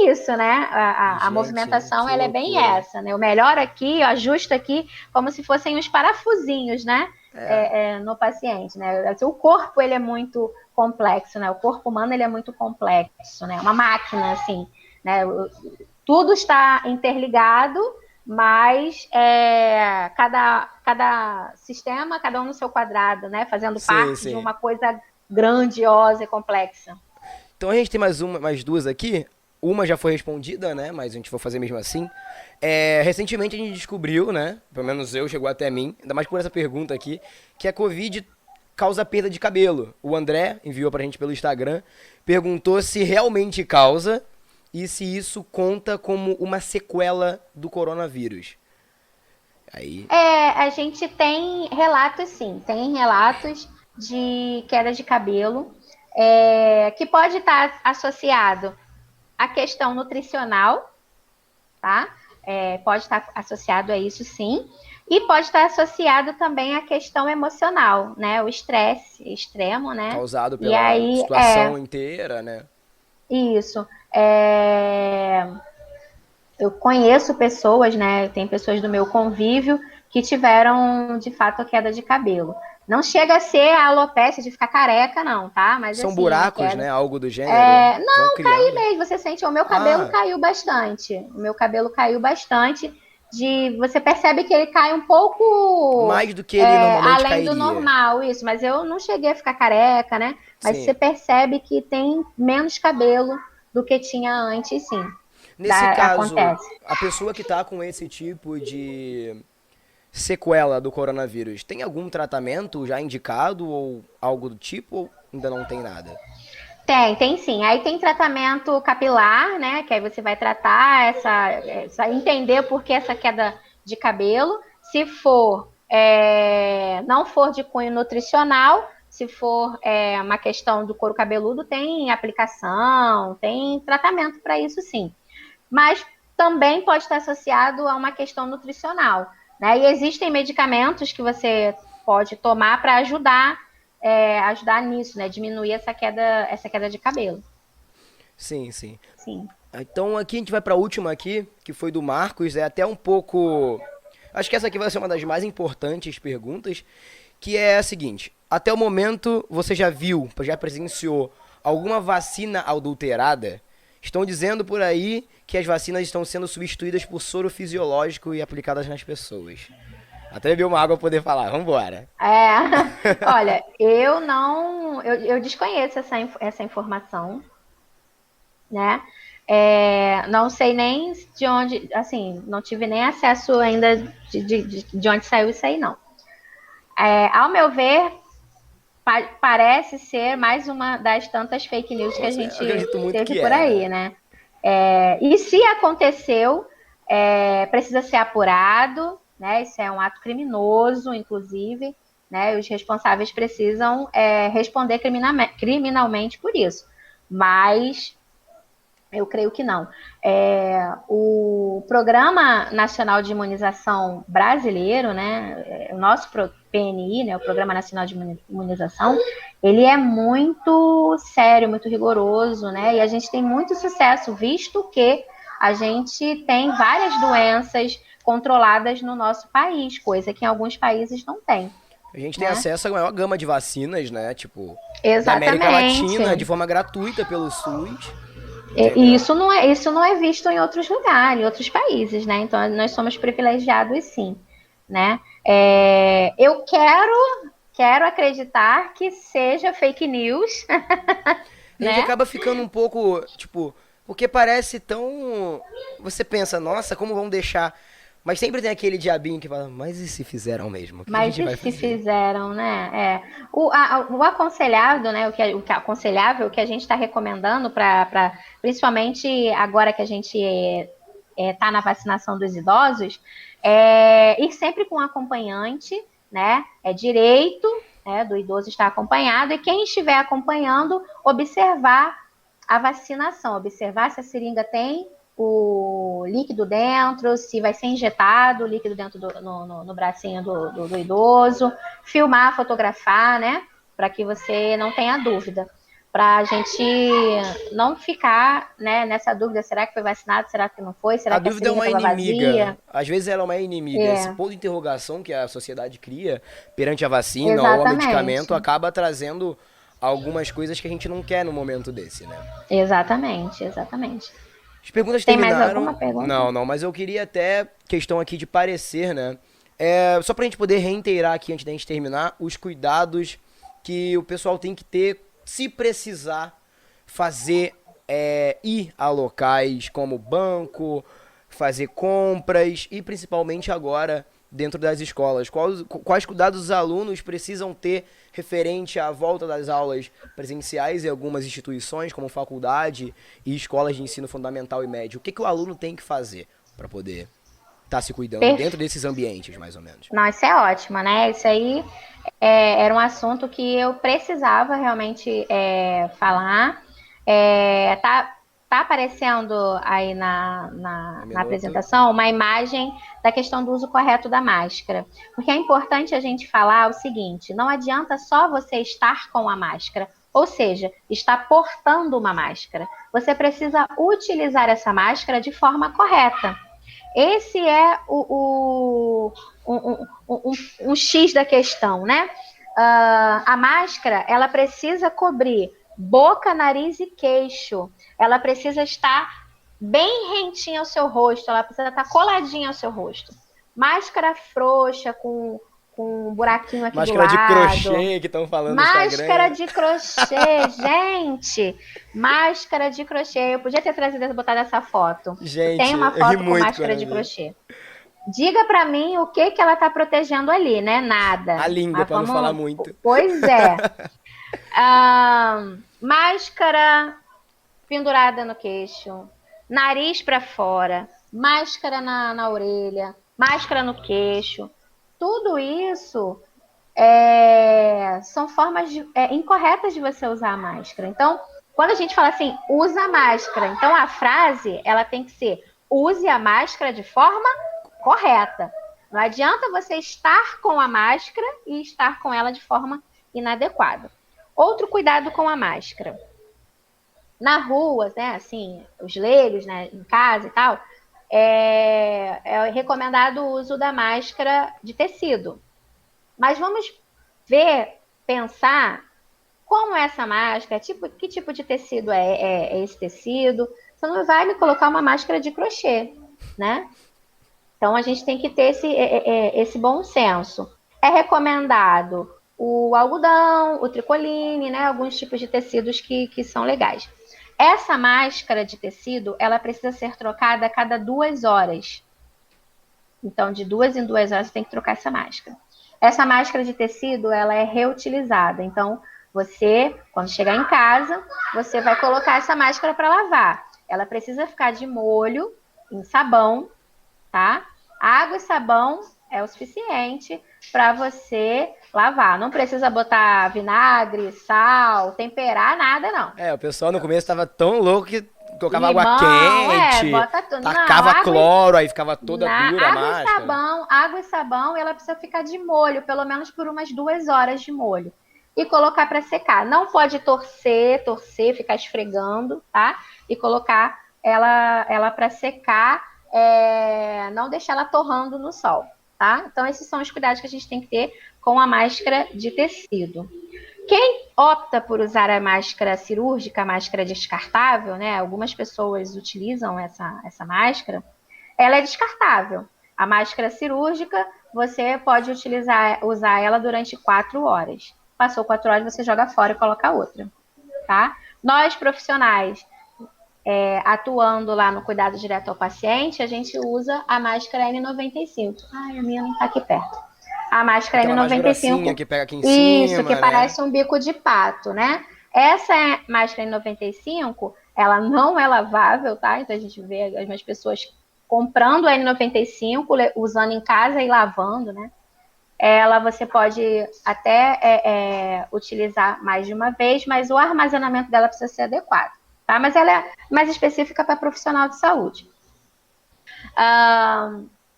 isso, né? A gente, movimentação, que ela é bem loucura. essa, né? Eu melhoro aqui, eu ajusto aqui, como se fossem os parafusinhos, né? É. No paciente, né? Assim, o corpo, ele é muito complexo, né? O corpo humano, ele é muito complexo, né? Uma máquina, assim, né? Tudo está interligado, mas cada sistema, cada um no seu quadrado, né? Fazendo Sim, parte de sim. uma coisa grandiosa e complexa. Então a gente tem mais duas aqui. Uma já foi respondida, né? Mas a gente vai fazer mesmo assim. Recentemente a gente descobriu, né? Pelo menos chegou até mim, ainda mais por essa pergunta aqui, que a Covid causa perda de cabelo. O André enviou pra gente pelo Instagram, perguntou se realmente causa e se isso conta como uma sequela do coronavírus. Aí. A gente tem relatos, sim, tem relatos de queda de cabelo, que pode estar associado à questão nutricional, tá? Pode estar associado a isso, sim. E pode estar associado também à questão emocional, né? O estresse extremo, né? Causado E pela aí, situação inteira, né? isso. Eu conheço pessoas, né? Tem pessoas do meu convívio que tiveram, de fato, a queda de cabelo. Não chega a ser a alopecia de ficar careca, não, tá? Mas São assim, a buracos, queda. né? Algo do gênero. Vão Não, cair criando. mesmo. Você sente, o meu cabelo Ah, caiu bastante. O meu cabelo caiu bastante. Você percebe que ele cai um pouco mais do que ele normalmente além do cairia. normal, isso. Mas eu não cheguei a ficar careca, né? Mas você Sim. percebe que tem menos cabelo do que tinha antes, sim. Nesse caso, Acontece. a pessoa que tá com esse tipo de sequela do coronavírus, tem algum tratamento já indicado ou algo do tipo ou ainda não tem nada? Tem sim. Aí tem tratamento capilar, né? Que aí você vai tratar entender por que essa queda de cabelo. Se for, não for de cunho nutricional, se for uma questão do couro cabeludo, tem aplicação, tem tratamento para isso sim. Mas também pode estar associado a uma questão nutricional, né? E existem medicamentos que você pode tomar para ajudar nisso, né? Diminuir essa queda de cabelo. Sim, sim. Sim. Então aqui a gente vai para a última aqui, que foi do Marcos, é até um pouco... Acho que essa aqui vai ser uma das mais importantes perguntas, que é a seguinte: até o momento você já viu, já presenciou alguma vacina adulterada? Estão dizendo por aí que as vacinas estão sendo substituídas por soro fisiológico e aplicadas nas pessoas. Até beber uma água pra poder falar, vambora. Olha, eu desconheço essa informação, né? Não sei nem de onde, assim, não tive nem acesso ainda de onde saiu isso aí, não. Ao meu ver, parece ser mais uma das tantas fake news que a gente teve por aí, né? E se aconteceu, precisa ser apurado, né? Isso é um ato criminoso, inclusive, né? Os responsáveis precisam responder criminalmente por isso. Mas eu creio que não. O Programa Nacional de Imunização Brasileiro, né, o nosso PNI, né, o Programa Nacional de Imunização, ele é muito sério, muito rigoroso, né, e a gente tem muito sucesso, visto que a gente tem várias doenças controladas no nosso país, coisa que em alguns países não tem. A gente tem acesso à maior gama de vacinas, né, tipo, exatamente, da América Latina, de forma gratuita pelo SUS. E isso não é visto em outros lugares, em outros países, né? Então nós somos privilegiados, sim, né? Eu quero acreditar que seja fake news. A gente acaba ficando um pouco, tipo, porque parece tão... Você pensa, nossa, como vão deixar... Mas sempre tem aquele diabinho que fala, mas e se fizeram mesmo? O que a gente vai fazer? Mas e se fizeram, né? O aconselhado, né? O aconselhável, o que a gente está recomendando para principalmente agora que a gente está na vacinação dos idosos, ir sempre com um acompanhante, né? É direito, né, do idoso estar acompanhado, e quem estiver acompanhando, observar a vacinação, observar se a seringa tem o líquido dentro, se vai ser injetado o líquido dentro no bracinho do idoso, filmar, fotografar, né? Para que você não tenha dúvida. Para a gente não ficar, né, nessa dúvida, será que foi vacinado, será que não foi, será que a seringa estava vazia? Às vezes ela é uma inimiga. Esse ponto de interrogação que a sociedade cria perante a vacina exatamente, ou ao medicamento acaba trazendo algumas coisas que a gente não quer no momento desse, né? Exatamente. As perguntas Tem terminaram. mais alguma pergunta? Não, mas eu queria até, questão aqui de parecer, né? Só pra gente poder reiterar aqui, antes da gente terminar, os cuidados que o pessoal tem que ter, se precisar fazer, ir a locais como banco, fazer compras e principalmente agora dentro das escolas. Quais cuidados os alunos precisam ter referente à volta das aulas presenciais em algumas instituições, como faculdade e escolas de ensino fundamental e médio? O que o aluno tem que fazer para poder estar se cuidando dentro desses ambientes, mais ou menos? Não, isso é ótimo, né? Isso aí era um assunto que eu precisava realmente falar. Tá aparecendo aí na apresentação uma imagem da questão do uso correto da máscara. Porque é importante a gente falar o seguinte: não adianta só você estar com a máscara, ou seja, estar portando uma máscara. Você precisa utilizar essa máscara de forma correta. Esse é um X da questão, né? A máscara, ela precisa cobrir boca, nariz e queixo. Ela precisa estar bem rentinha ao seu rosto, ela precisa estar coladinha ao seu rosto. Máscara frouxa, com um buraquinho aqui máscara do lado. Máscara de crochê que estão falando no Instagram. Máscara de crochê, gente. Máscara de crochê. Eu podia ter trazido e botado essa foto. Gente, tem uma foto com máscara de crochê. Diga pra mim o que ela tá protegendo ali, né? Nada. A língua, pra não falar muito. Pois é. Máscara pendurada no queixo, nariz para fora, máscara na orelha, máscara no queixo. Tudo isso são formas incorretas de você usar a máscara. Então, quando a gente fala assim, usa a máscara, então a frase ela tem que ser: use a máscara de forma correta. Não adianta você estar com a máscara e estar com ela de forma inadequada. Outro cuidado com a máscara. Na rua, né, assim, os leigos, né, em casa e tal, é recomendado o uso da máscara de tecido. Mas vamos pensar como é essa máscara, que tipo de tecido é esse tecido. Você não vai me colocar uma máscara de crochê, né? Então, a gente tem que ter esse bom senso. É recomendado o algodão, o tricoline, né? Alguns tipos de tecidos que são legais. Essa máscara de tecido, ela precisa ser trocada a cada 2 horas. Então, de 2 em 2 horas, você tem que trocar essa máscara. Essa máscara de tecido, ela é reutilizada. Então, você, quando chegar em casa, você vai colocar essa máscara para lavar. Ela precisa ficar de molho em sabão, tá? Água e sabão é o suficiente para você lavar. Não precisa botar vinagre, sal, temperar, nada, não. O pessoal no começo tava tão louco que colocava água Limão, quente, bota tudo. tacava cloro, aí ficava toda dura a água e máscara. sabão, água e sabão, ela precisa ficar de molho, pelo menos por umas 2 horas de molho. E colocar para secar. Não pode torcer, ficar esfregando, tá? E colocar ela para secar, não deixar ela torrando no sol, tá? Então, esses são os cuidados que a gente tem que ter com a máscara de tecido. Quem opta por usar a máscara cirúrgica, a máscara descartável, né? Algumas pessoas utilizam essa máscara. Ela é descartável. A máscara cirúrgica, você pode usar ela durante 4 horas. Passou 4 horas, você joga fora e coloca outra, tá? Nós, profissionais, atuando lá no cuidado direto ao paciente, a gente usa a máscara N95. Ai, a minha não tá aqui perto. A máscara Aquela mais N95. grossinha que pega aqui em cima, Isso, que né? parece um bico de pato, né? Essa máscara N95, ela não é lavável, tá? Então a gente vê algumas pessoas comprando a N95, usando em casa e lavando, né? Ela você pode até utilizar mais de uma vez, mas o armazenamento dela precisa ser adequado, tá? Mas ela é mais específica para profissional de saúde.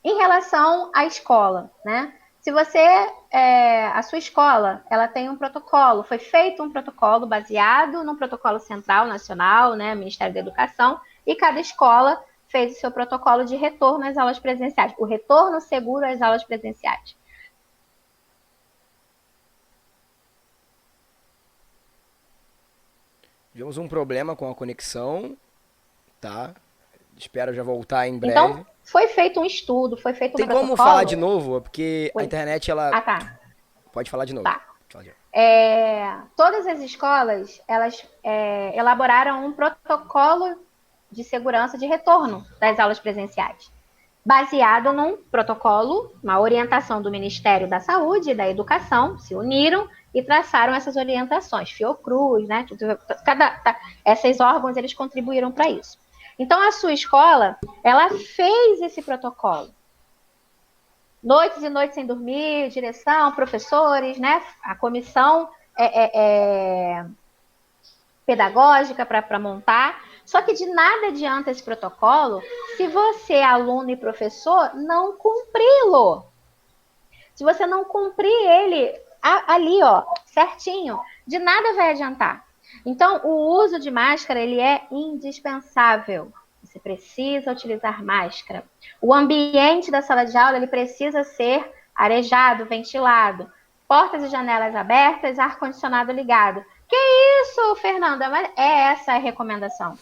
Em relação à escola, né? Se você, a sua escola, ela tem um protocolo, foi feito um protocolo baseado no protocolo central, nacional, né, Ministério da Educação, e cada escola fez o seu protocolo de retorno às aulas presenciais, o retorno seguro às aulas presenciais. Tivemos um problema com a conexão, tá? Espero já voltar em breve. Então, foi feito um estudo, foi feito um Tem protocolo. como falar de novo? Porque Oi. A internet, ela... Ah, tá. Pode falar de novo. Tá. Todas as escolas, elas elaboraram um protocolo de segurança de retorno das aulas presenciais, baseado num protocolo, uma orientação do Ministério da Saúde e da Educação, se uniram e traçaram essas orientações. Fiocruz, né? Esses órgãos, eles contribuíram para isso. Então, a sua escola, ela fez esse protocolo. Noites e noites sem dormir, direção, professores, né? A comissão pedagógica para montar. Só que de nada adianta esse protocolo se você, aluno e professor, não cumpri-lo. Se você não cumprir ele ali, ó, certinho, de nada vai adiantar. Então, o uso de máscara, ele é indispensável. Você precisa utilizar máscara. O ambiente da sala de aula, ele precisa ser arejado, ventilado. Portas e janelas abertas, ar-condicionado ligado. Que isso, Fernanda? Mas essa a recomendação,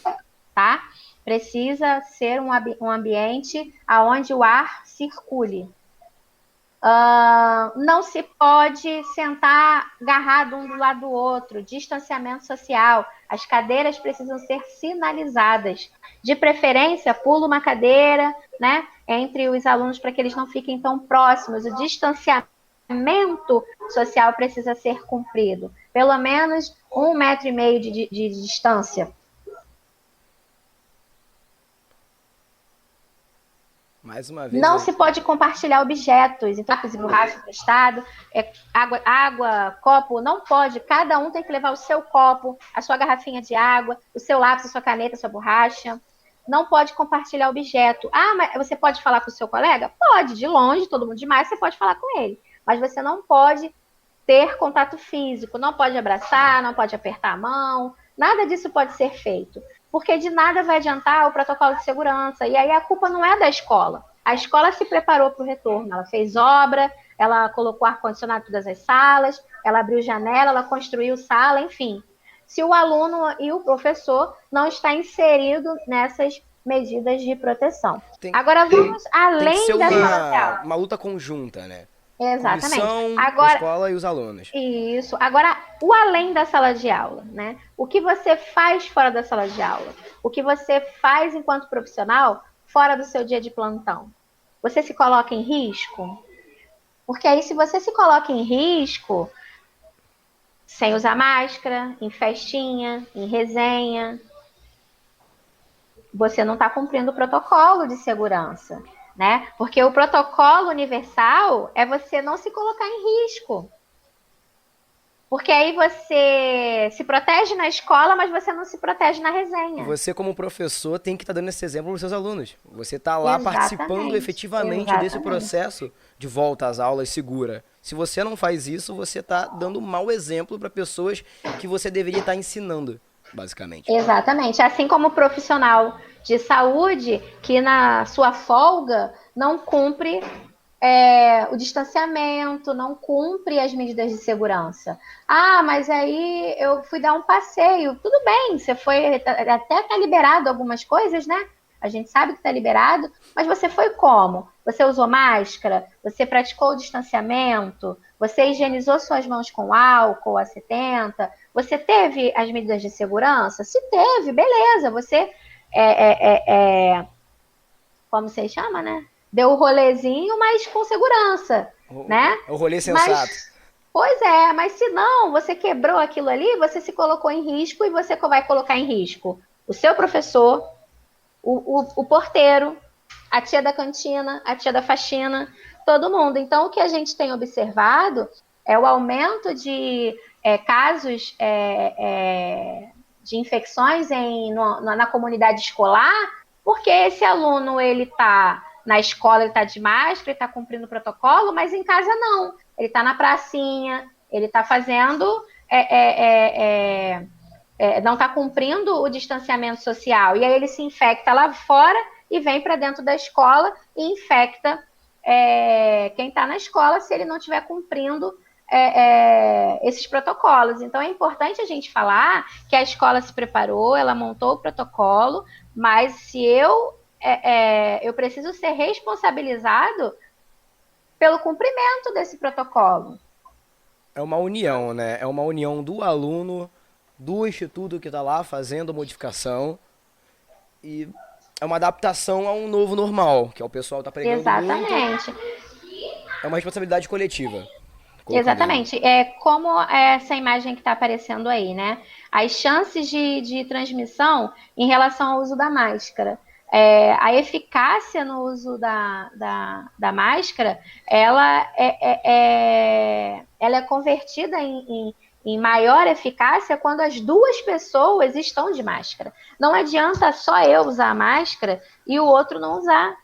tá? Precisa ser um ambiente onde o ar circule. Não se pode sentar agarrado um do lado do outro, distanciamento social. As cadeiras precisam ser sinalizadas. De preferência, pula uma cadeira, né, entre os alunos para que eles não fiquem tão próximos. O distanciamento social precisa ser cumprido. Pelo menos 1,5 metro de distância. Mais uma vez. Não se pode compartilhar objetos, então, lápis e borracha emprestado, água, copo, não pode. Cada um tem que levar o seu copo, a sua garrafinha de água, o seu lápis, a sua caneta, a sua borracha. não pode compartilhar objeto. Ah, mas você pode falar com o seu colega? Pode, de longe, todo mundo demais, você pode falar com ele. Mas você não pode ter contato físico, não pode abraçar, não pode apertar a mão, nada disso pode ser feito. Porque de nada vai adiantar o protocolo de segurança. E aí a culpa não é da escola. A escola se preparou para o retorno, ela fez obra, ela colocou ar-condicionado em todas as salas, ela abriu janela, ela construiu sala, enfim. Se o aluno e o professor não está inserido nessas medidas de proteção. Agora vamos tem que ser além da sala de aula. uma luta conjunta, né? Exatamente. Comissão, a Agora, escola e os alunos. isso. Agora, o além da sala de aula, né? O que você faz fora da sala de aula? O que você faz enquanto profissional fora do seu dia de plantão? Você se coloca em risco? Porque aí, se você se coloca em risco, sem usar máscara, em festinha, em resenha, você não está cumprindo o protocolo de segurança, né? Porque o protocolo universal é você não se colocar em risco. Porque aí você se protege na escola, mas você não se protege na resenha. Você, como professor, tem que estar dando esse exemplo para os seus alunos. Você está lá Exatamente, participando efetivamente desse exatamente. processo de volta às aulas segura. Se você não faz isso, você está dando um mau exemplo para pessoas que você deveria estar ensinando, basicamente. Exatamente. Assim como o profissional de saúde que na sua folga não cumpre o distanciamento, não cumpre as medidas de segurança. Ah, mas aí eu fui dar um passeio. Tudo bem, você foi, até tá liberado algumas coisas, né? A gente sabe que está liberado, mas você foi como? Você usou máscara? Você praticou o distanciamento? Você higienizou suas mãos com álcool a 70? Você teve as medidas de segurança? Se teve, beleza. Você como você chama, né? Deu o rolezinho, mas com segurança, né? É o rolê sensato. Pois é, mas se não, você quebrou aquilo ali, você se colocou em risco e você vai colocar em risco o seu professor, o porteiro, a tia da cantina, a tia da faxina, todo mundo. Então, o que a gente tem observado é o aumento de casos de infecções na comunidade escolar, porque esse aluno, ele está na escola, ele está de máscara, ele está cumprindo o protocolo, mas em casa não. Ele está na pracinha, ele está fazendo... não está cumprindo o distanciamento social. E aí ele se infecta lá fora e vem para dentro da escola e infecta quem está na escola se ele não estiver cumprindo esses protocolos. Então é importante a gente falar que a escola se preparou, ela montou o protocolo, mas se eu preciso ser responsabilizado pelo cumprimento desse protocolo. É uma união, né? É uma união do aluno, do instituto que está lá fazendo modificação, e é uma adaptação a um novo normal, que é o pessoal está pregando Exatamente. muito. É uma responsabilidade coletiva. Exatamente. É como essa imagem que está aparecendo aí, né? As chances de transmissão em relação ao uso da máscara. A eficácia no uso da máscara, ela é convertida em maior eficácia quando as duas pessoas estão de máscara. Não adianta só eu usar a máscara e o outro não usar.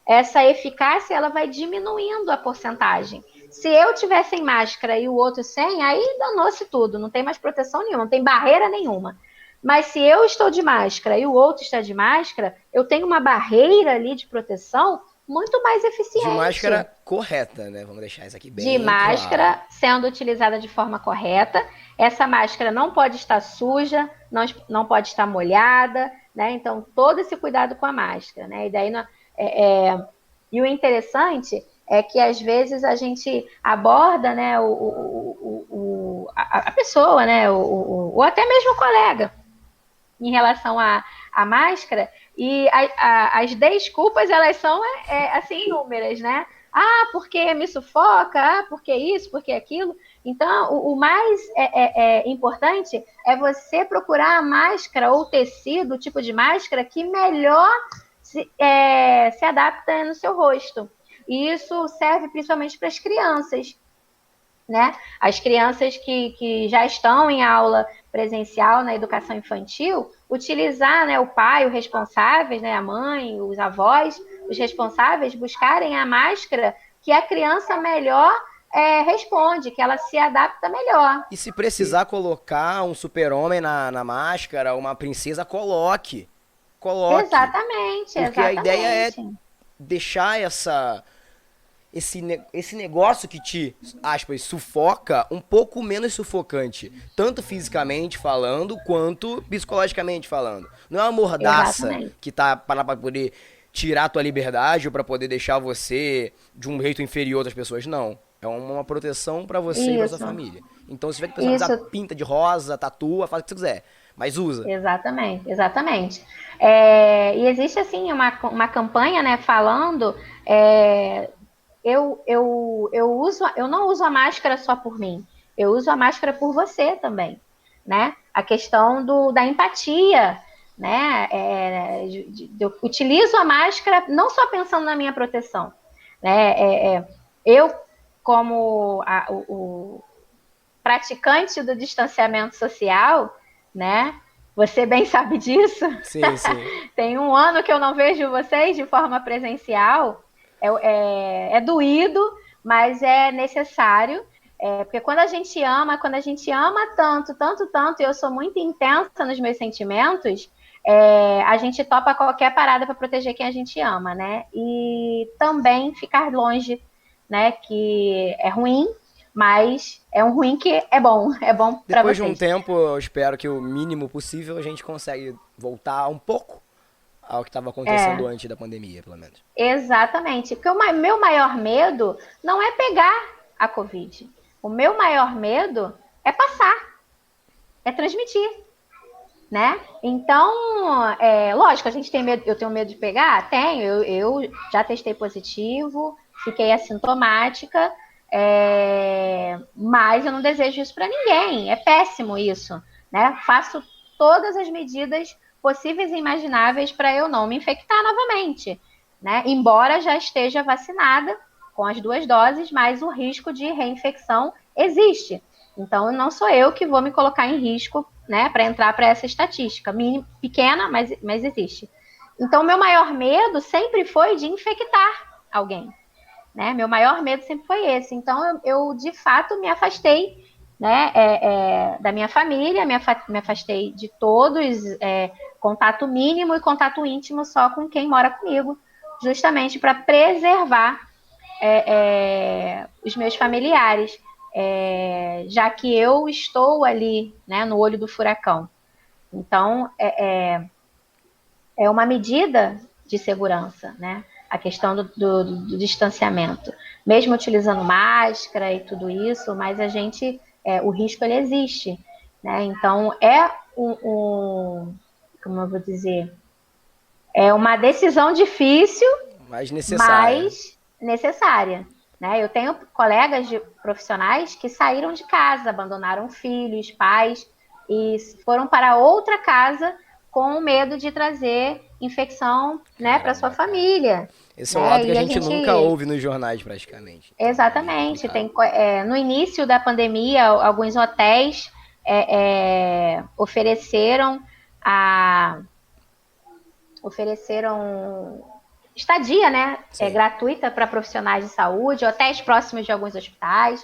Essa eficácia, ela vai diminuindo a porcentagem. Se eu tiver sem máscara e o outro sem, aí danou-se tudo, não tem mais proteção nenhuma, não tem barreira nenhuma. Mas se eu estou de máscara e o outro está de máscara, eu tenho uma barreira ali de proteção muito mais eficiente. De máscara correta, né? Vamos deixar isso aqui bem de máscara claro. Sendo utilizada de forma correta. Essa máscara não pode estar suja, não pode estar molhada, né? Então, todo esse cuidado com a máscara, né? E daí, e o interessante é que às vezes a gente aborda, né, a pessoa, né, ou até mesmo o colega, em relação à máscara, e as desculpas, elas são assim, inúmeras, né? Ah, porque me sufoca, porque isso, porque aquilo. Então, o mais importante é você procurar a máscara ou tecido, o tipo de máscara que melhor se adapta no seu rosto. E isso serve principalmente para as crianças. né? As crianças que já estão em aula presencial na educação infantil, utilizar, né, o pai, os responsáveis, né, a mãe, os avós, os responsáveis, buscarem a máscara que a criança melhor responde, que ela se adapta melhor. E se precisar colocar um super-homem na máscara, uma princesa, coloque. Coloque. Exatamente, Porque a ideia é exatamente. deixar esse negócio que te, aspas, sufoca um pouco menos sufocante. Tanto fisicamente falando, quanto psicologicamente falando. Não é uma mordaça Exatamente. que tá para poder tirar a tua liberdade ou para poder deixar você de um jeito inferior das pessoas. Não. É uma proteção para você e para sua Isso, família. Então, se tiver que precisar isso. pinta de rosa, tatua, faz o que você quiser. Mas usa. Exatamente, exatamente. E existe assim uma campanha, né, falando eu não uso a máscara só por mim, eu uso a máscara por você também, né? A questão da empatia, né? Eu utilizo a máscara não só pensando na minha proteção, né? Eu como o praticante do distanciamento social, né? Você bem sabe disso. Sim, sim. Tem um ano que eu não vejo vocês de forma presencial. É doído, mas é necessário. Porque quando a gente ama tanto, tanto, tanto, e eu sou muito intensa nos meus sentimentos, a gente topa qualquer parada para proteger quem a gente ama, né? E também ficar longe, né? Que é ruim, mas é um ruim que é bom para Depois de um vocês. tempo, eu espero que o mínimo possível a gente consegue voltar um pouco ao que estava acontecendo É, antes da pandemia, pelo menos. exatamente. Porque o meu maior medo não é pegar a Covid. O meu maior medo é passar, é transmitir, né? Então, lógico, a gente tem medo, eu tenho medo de pegar? Tenho, eu já testei positivo, fiquei assintomática, mas eu não desejo isso para ninguém, é péssimo isso, né? Faço todas as medidas possíveis e imagináveis para eu não me infectar novamente, né? Embora já esteja vacinada com as 2 doses, mas o risco de reinfecção existe. Então, não sou eu que vou me colocar em risco, né, para entrar para essa estatística. Pequena, mas existe. Então, meu maior medo sempre foi de infectar alguém. Né? Meu maior medo sempre foi esse. Então, eu de fato me afastei, né, da minha família, me afastei de todos, contato mínimo e contato íntimo só com quem mora comigo, justamente para preservar os meus familiares, já que eu estou ali, né, no olho do furacão. Então, é uma medida de segurança, né? A questão do distanciamento. Mesmo utilizando máscara e tudo isso, mas o risco ele existe, né? Então, como eu vou dizer, é uma decisão difícil, Mas necessária. mas necessária. Né? Eu tenho colegas profissionais que saíram de casa, abandonaram filhos, pais, e foram para outra casa com medo de trazer infecção, né, para sua Caramba, cara. família. Esse é um lado Né? que a E a gente nunca gente. ouve nos jornais, praticamente. Então é bem Exatamente. complicado. No início da pandemia, alguns hotéis ofereceram a, ofereceram estadia, né, Sim. gratuita para profissionais de saúde, hotéis próximos de alguns hospitais,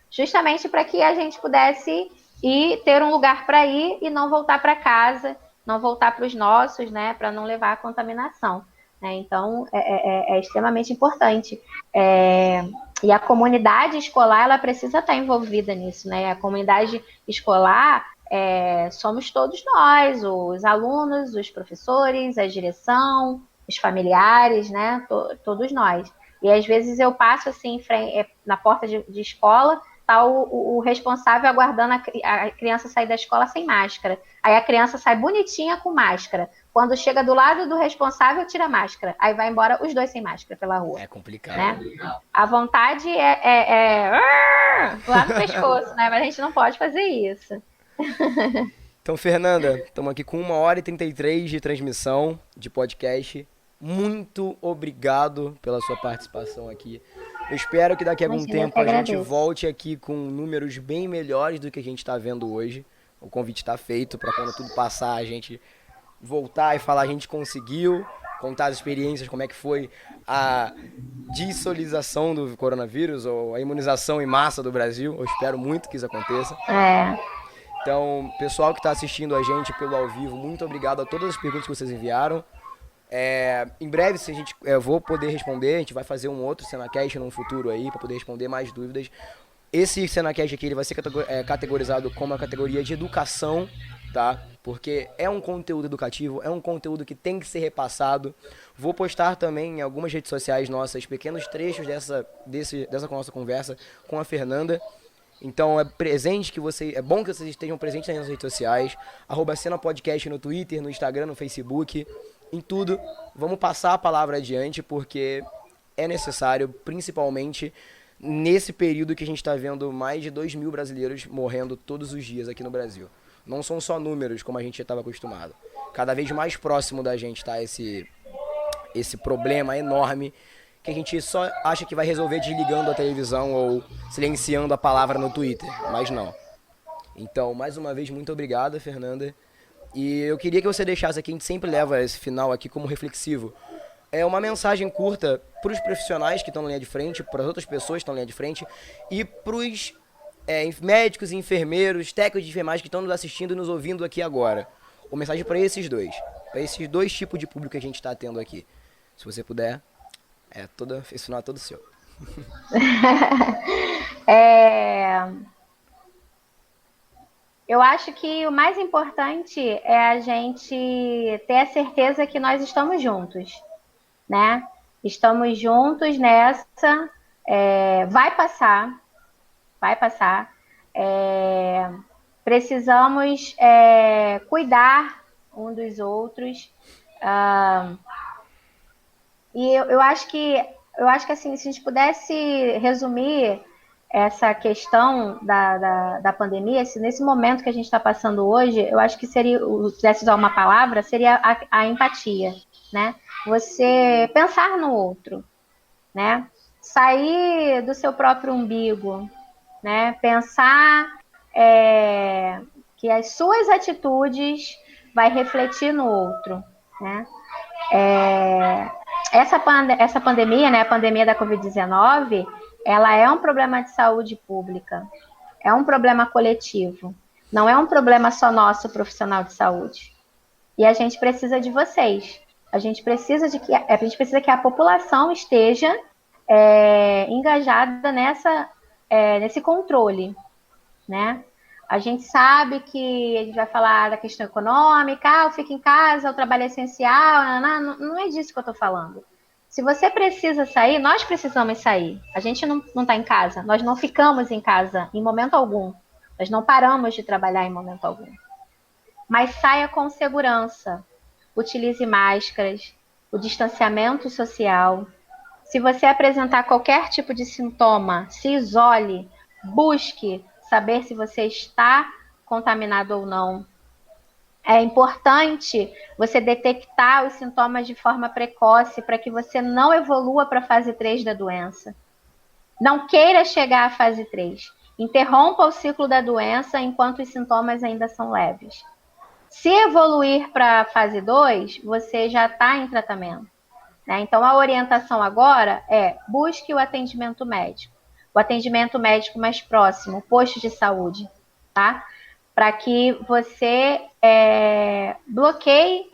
justamente para que a gente pudesse ir ter um lugar para ir e não voltar para casa, não voltar para os nossos, né, para não levar a contaminação. Né? Então, é extremamente importante. E a comunidade escolar, ela precisa estar envolvida nisso, né? A comunidade escolar somos todos nós, os alunos, os professores, a direção, os familiares, né? Todos nós. E às vezes eu passo assim na porta de escola, tá o responsável aguardando a criança sair da escola sem máscara. Aí a criança sai bonitinha com máscara. Quando chega do lado do responsável, tira a máscara. Aí vai embora os dois sem máscara pela rua. É complicado. Né? A vontade lá no pescoço, né? Mas a gente não pode fazer isso. Então, Fernanda, estamos aqui com 1h33 de transmissão de podcast. Muito obrigado pela sua participação aqui Eu espero que daqui a algum Imagina, eu que tempo a gente agradeço. volte aqui com números bem melhores do que a gente está vendo hoje. O convite está feito para quando tudo passar a gente voltar e falar a gente conseguiu, contar as experiências, como é que foi a dissolização do coronavírus ou a imunização em massa do Brasil. Eu espero muito que isso aconteça. É, Então, pessoal que está assistindo a gente pelo ao vivo, muito obrigado a todas as perguntas que vocês enviaram. Em breve, se a gente, eu vou poder responder, a gente vai fazer um outro Senacast no futuro aí, para poder responder mais dúvidas. Esse Senacast aqui ele vai ser categorizado como a categoria de educação, tá? Porque é um conteúdo educativo, é um conteúdo que tem que ser repassado. Vou postar também em algumas redes sociais nossas pequenos trechos dessa nossa conversa com a Fernanda. Então é bom que vocês estejam presentes nas redes sociais, @CenaPodcast no Twitter, no Instagram, no Facebook, em tudo. Vamos passar a palavra adiante porque é necessário, principalmente nesse período que a gente está vendo mais de 2.000 brasileiros morrendo todos os dias aqui no Brasil. Não são só números como a gente já estava acostumado. Cada vez mais próximo da gente está esse problema enorme que a gente só acha que vai resolver desligando a televisão ou silenciando a palavra no Twitter, mas não. Então, mais uma vez, muito obrigado, Fernanda. E eu queria que você deixasse aqui, a gente sempre leva esse final aqui como reflexivo. É uma mensagem curta para os profissionais que estão na linha de frente, para as outras pessoas que estão na linha de frente e para os médicos, enfermeiros, técnicos de enfermagem que estão nos assistindo e nos ouvindo aqui agora. Uma mensagem para esses dois tipos de público que a gente está tendo aqui. Se você puder, esse final é todo seu. Eu acho que o mais importante é a gente ter a certeza que nós estamos juntos, né? Estamos juntos nessa, vai passar, vai passar. Precisamos cuidar um dos outros. E eu acho que assim, se a gente pudesse resumir essa questão da pandemia, nesse momento que a gente está passando hoje, eu acho que seria, se pudesse usar uma palavra, seria a empatia, né? Você pensar no outro, né? Sair do seu próprio umbigo, né? Pensar que as suas atitudes vai refletir no outro, né? Essa pandemia, né, a pandemia da Covid-19, ela é um problema de saúde pública, é um problema coletivo, não é um problema só nosso, profissional de saúde. E a gente precisa de vocês, a gente precisa que a população esteja engajada nesse controle, né? A gente sabe que a gente vai falar da questão econômica, eu fico em casa, o trabalho é essencial, não é disso que eu estou falando. Se você precisa sair, nós precisamos sair. A gente não está em casa, nós não ficamos em casa em momento algum. Nós não paramos de trabalhar em momento algum. Mas saia com segurança. Utilize máscaras, o distanciamento social. Se você apresentar qualquer tipo de sintoma, se isole, busque saber se você está contaminado ou não. É importante você detectar os sintomas de forma precoce para que você não evolua para a fase 3 da doença. Não queira chegar à fase 3. Interrompa o ciclo da doença enquanto os sintomas ainda são leves. Se evoluir para a fase 2, você já está em tratamento, né? Então, a orientação agora é busque o atendimento médico. O atendimento médico mais próximo, posto de saúde, tá? Para que você bloqueie,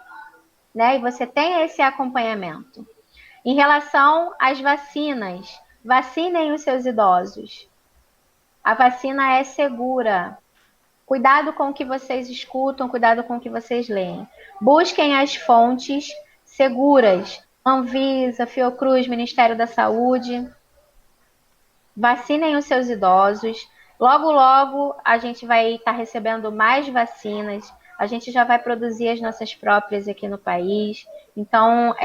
né? E você tenha esse acompanhamento. Em relação às vacinas, vacinem os seus idosos. A vacina é segura. Cuidado com o que vocês escutam, cuidado com o que vocês leem. Busquem as fontes seguras. Anvisa, Fiocruz, Ministério da Saúde. Vacinem os seus idosos. Logo, logo, a gente vai estar recebendo mais vacinas. A gente já vai produzir as nossas próprias aqui no país. Então,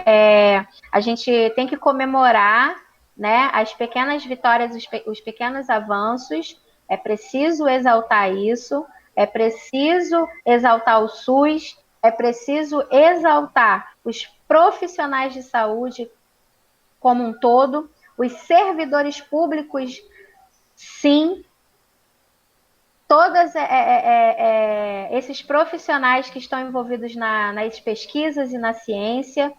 a gente tem que comemorar, né, as pequenas vitórias, os pequenos avanços. É preciso exaltar isso. É preciso exaltar o SUS. É preciso exaltar os profissionais de saúde como um todo. Os servidores públicos, sim. Todos esses profissionais que estão envolvidos nas pesquisas e na ciência.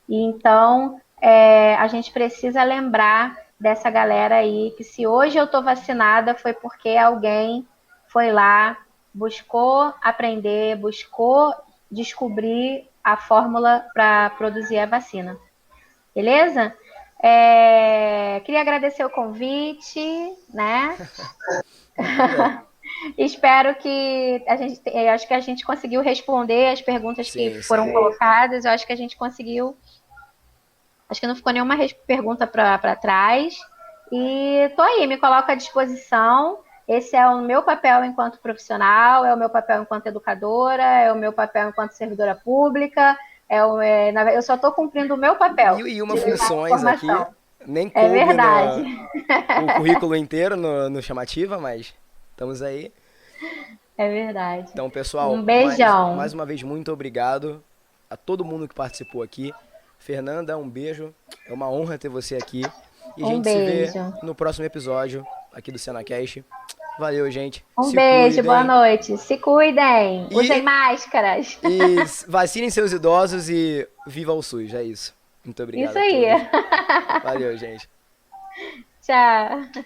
E então, a gente precisa lembrar dessa galera aí, que se hoje eu estou vacinada foi porque alguém foi lá, buscou aprender, buscou descobrir a fórmula para produzir a vacina. Beleza? Queria agradecer o convite, né? Espero que acho que a gente conseguiu responder as perguntas que foram colocadas. Eu acho que a gente conseguiu. Acho que não ficou nenhuma pergunta para trás. E tô aí, me coloco à disposição. Esse é o meu papel enquanto profissional, é o meu papel enquanto educadora, é o meu papel enquanto servidora pública. Eu só estou cumprindo o meu papel. E uma funções aqui. Nem coube verdade. O currículo inteiro no Chamativa, mas estamos aí. É verdade. Então, pessoal, um beijão. Mais uma vez, muito obrigado a todo mundo que participou aqui. Fernanda, um beijo. É uma honra ter você aqui. E a gente se vê no próximo episódio aqui do SenaCast. Valeu, gente. Um beijo, boa noite. Se cuidem. Usem máscaras. E vacinem seus idosos e viva o SUS. É isso. Muito obrigado. Isso aí. Valeu, gente. Tchau.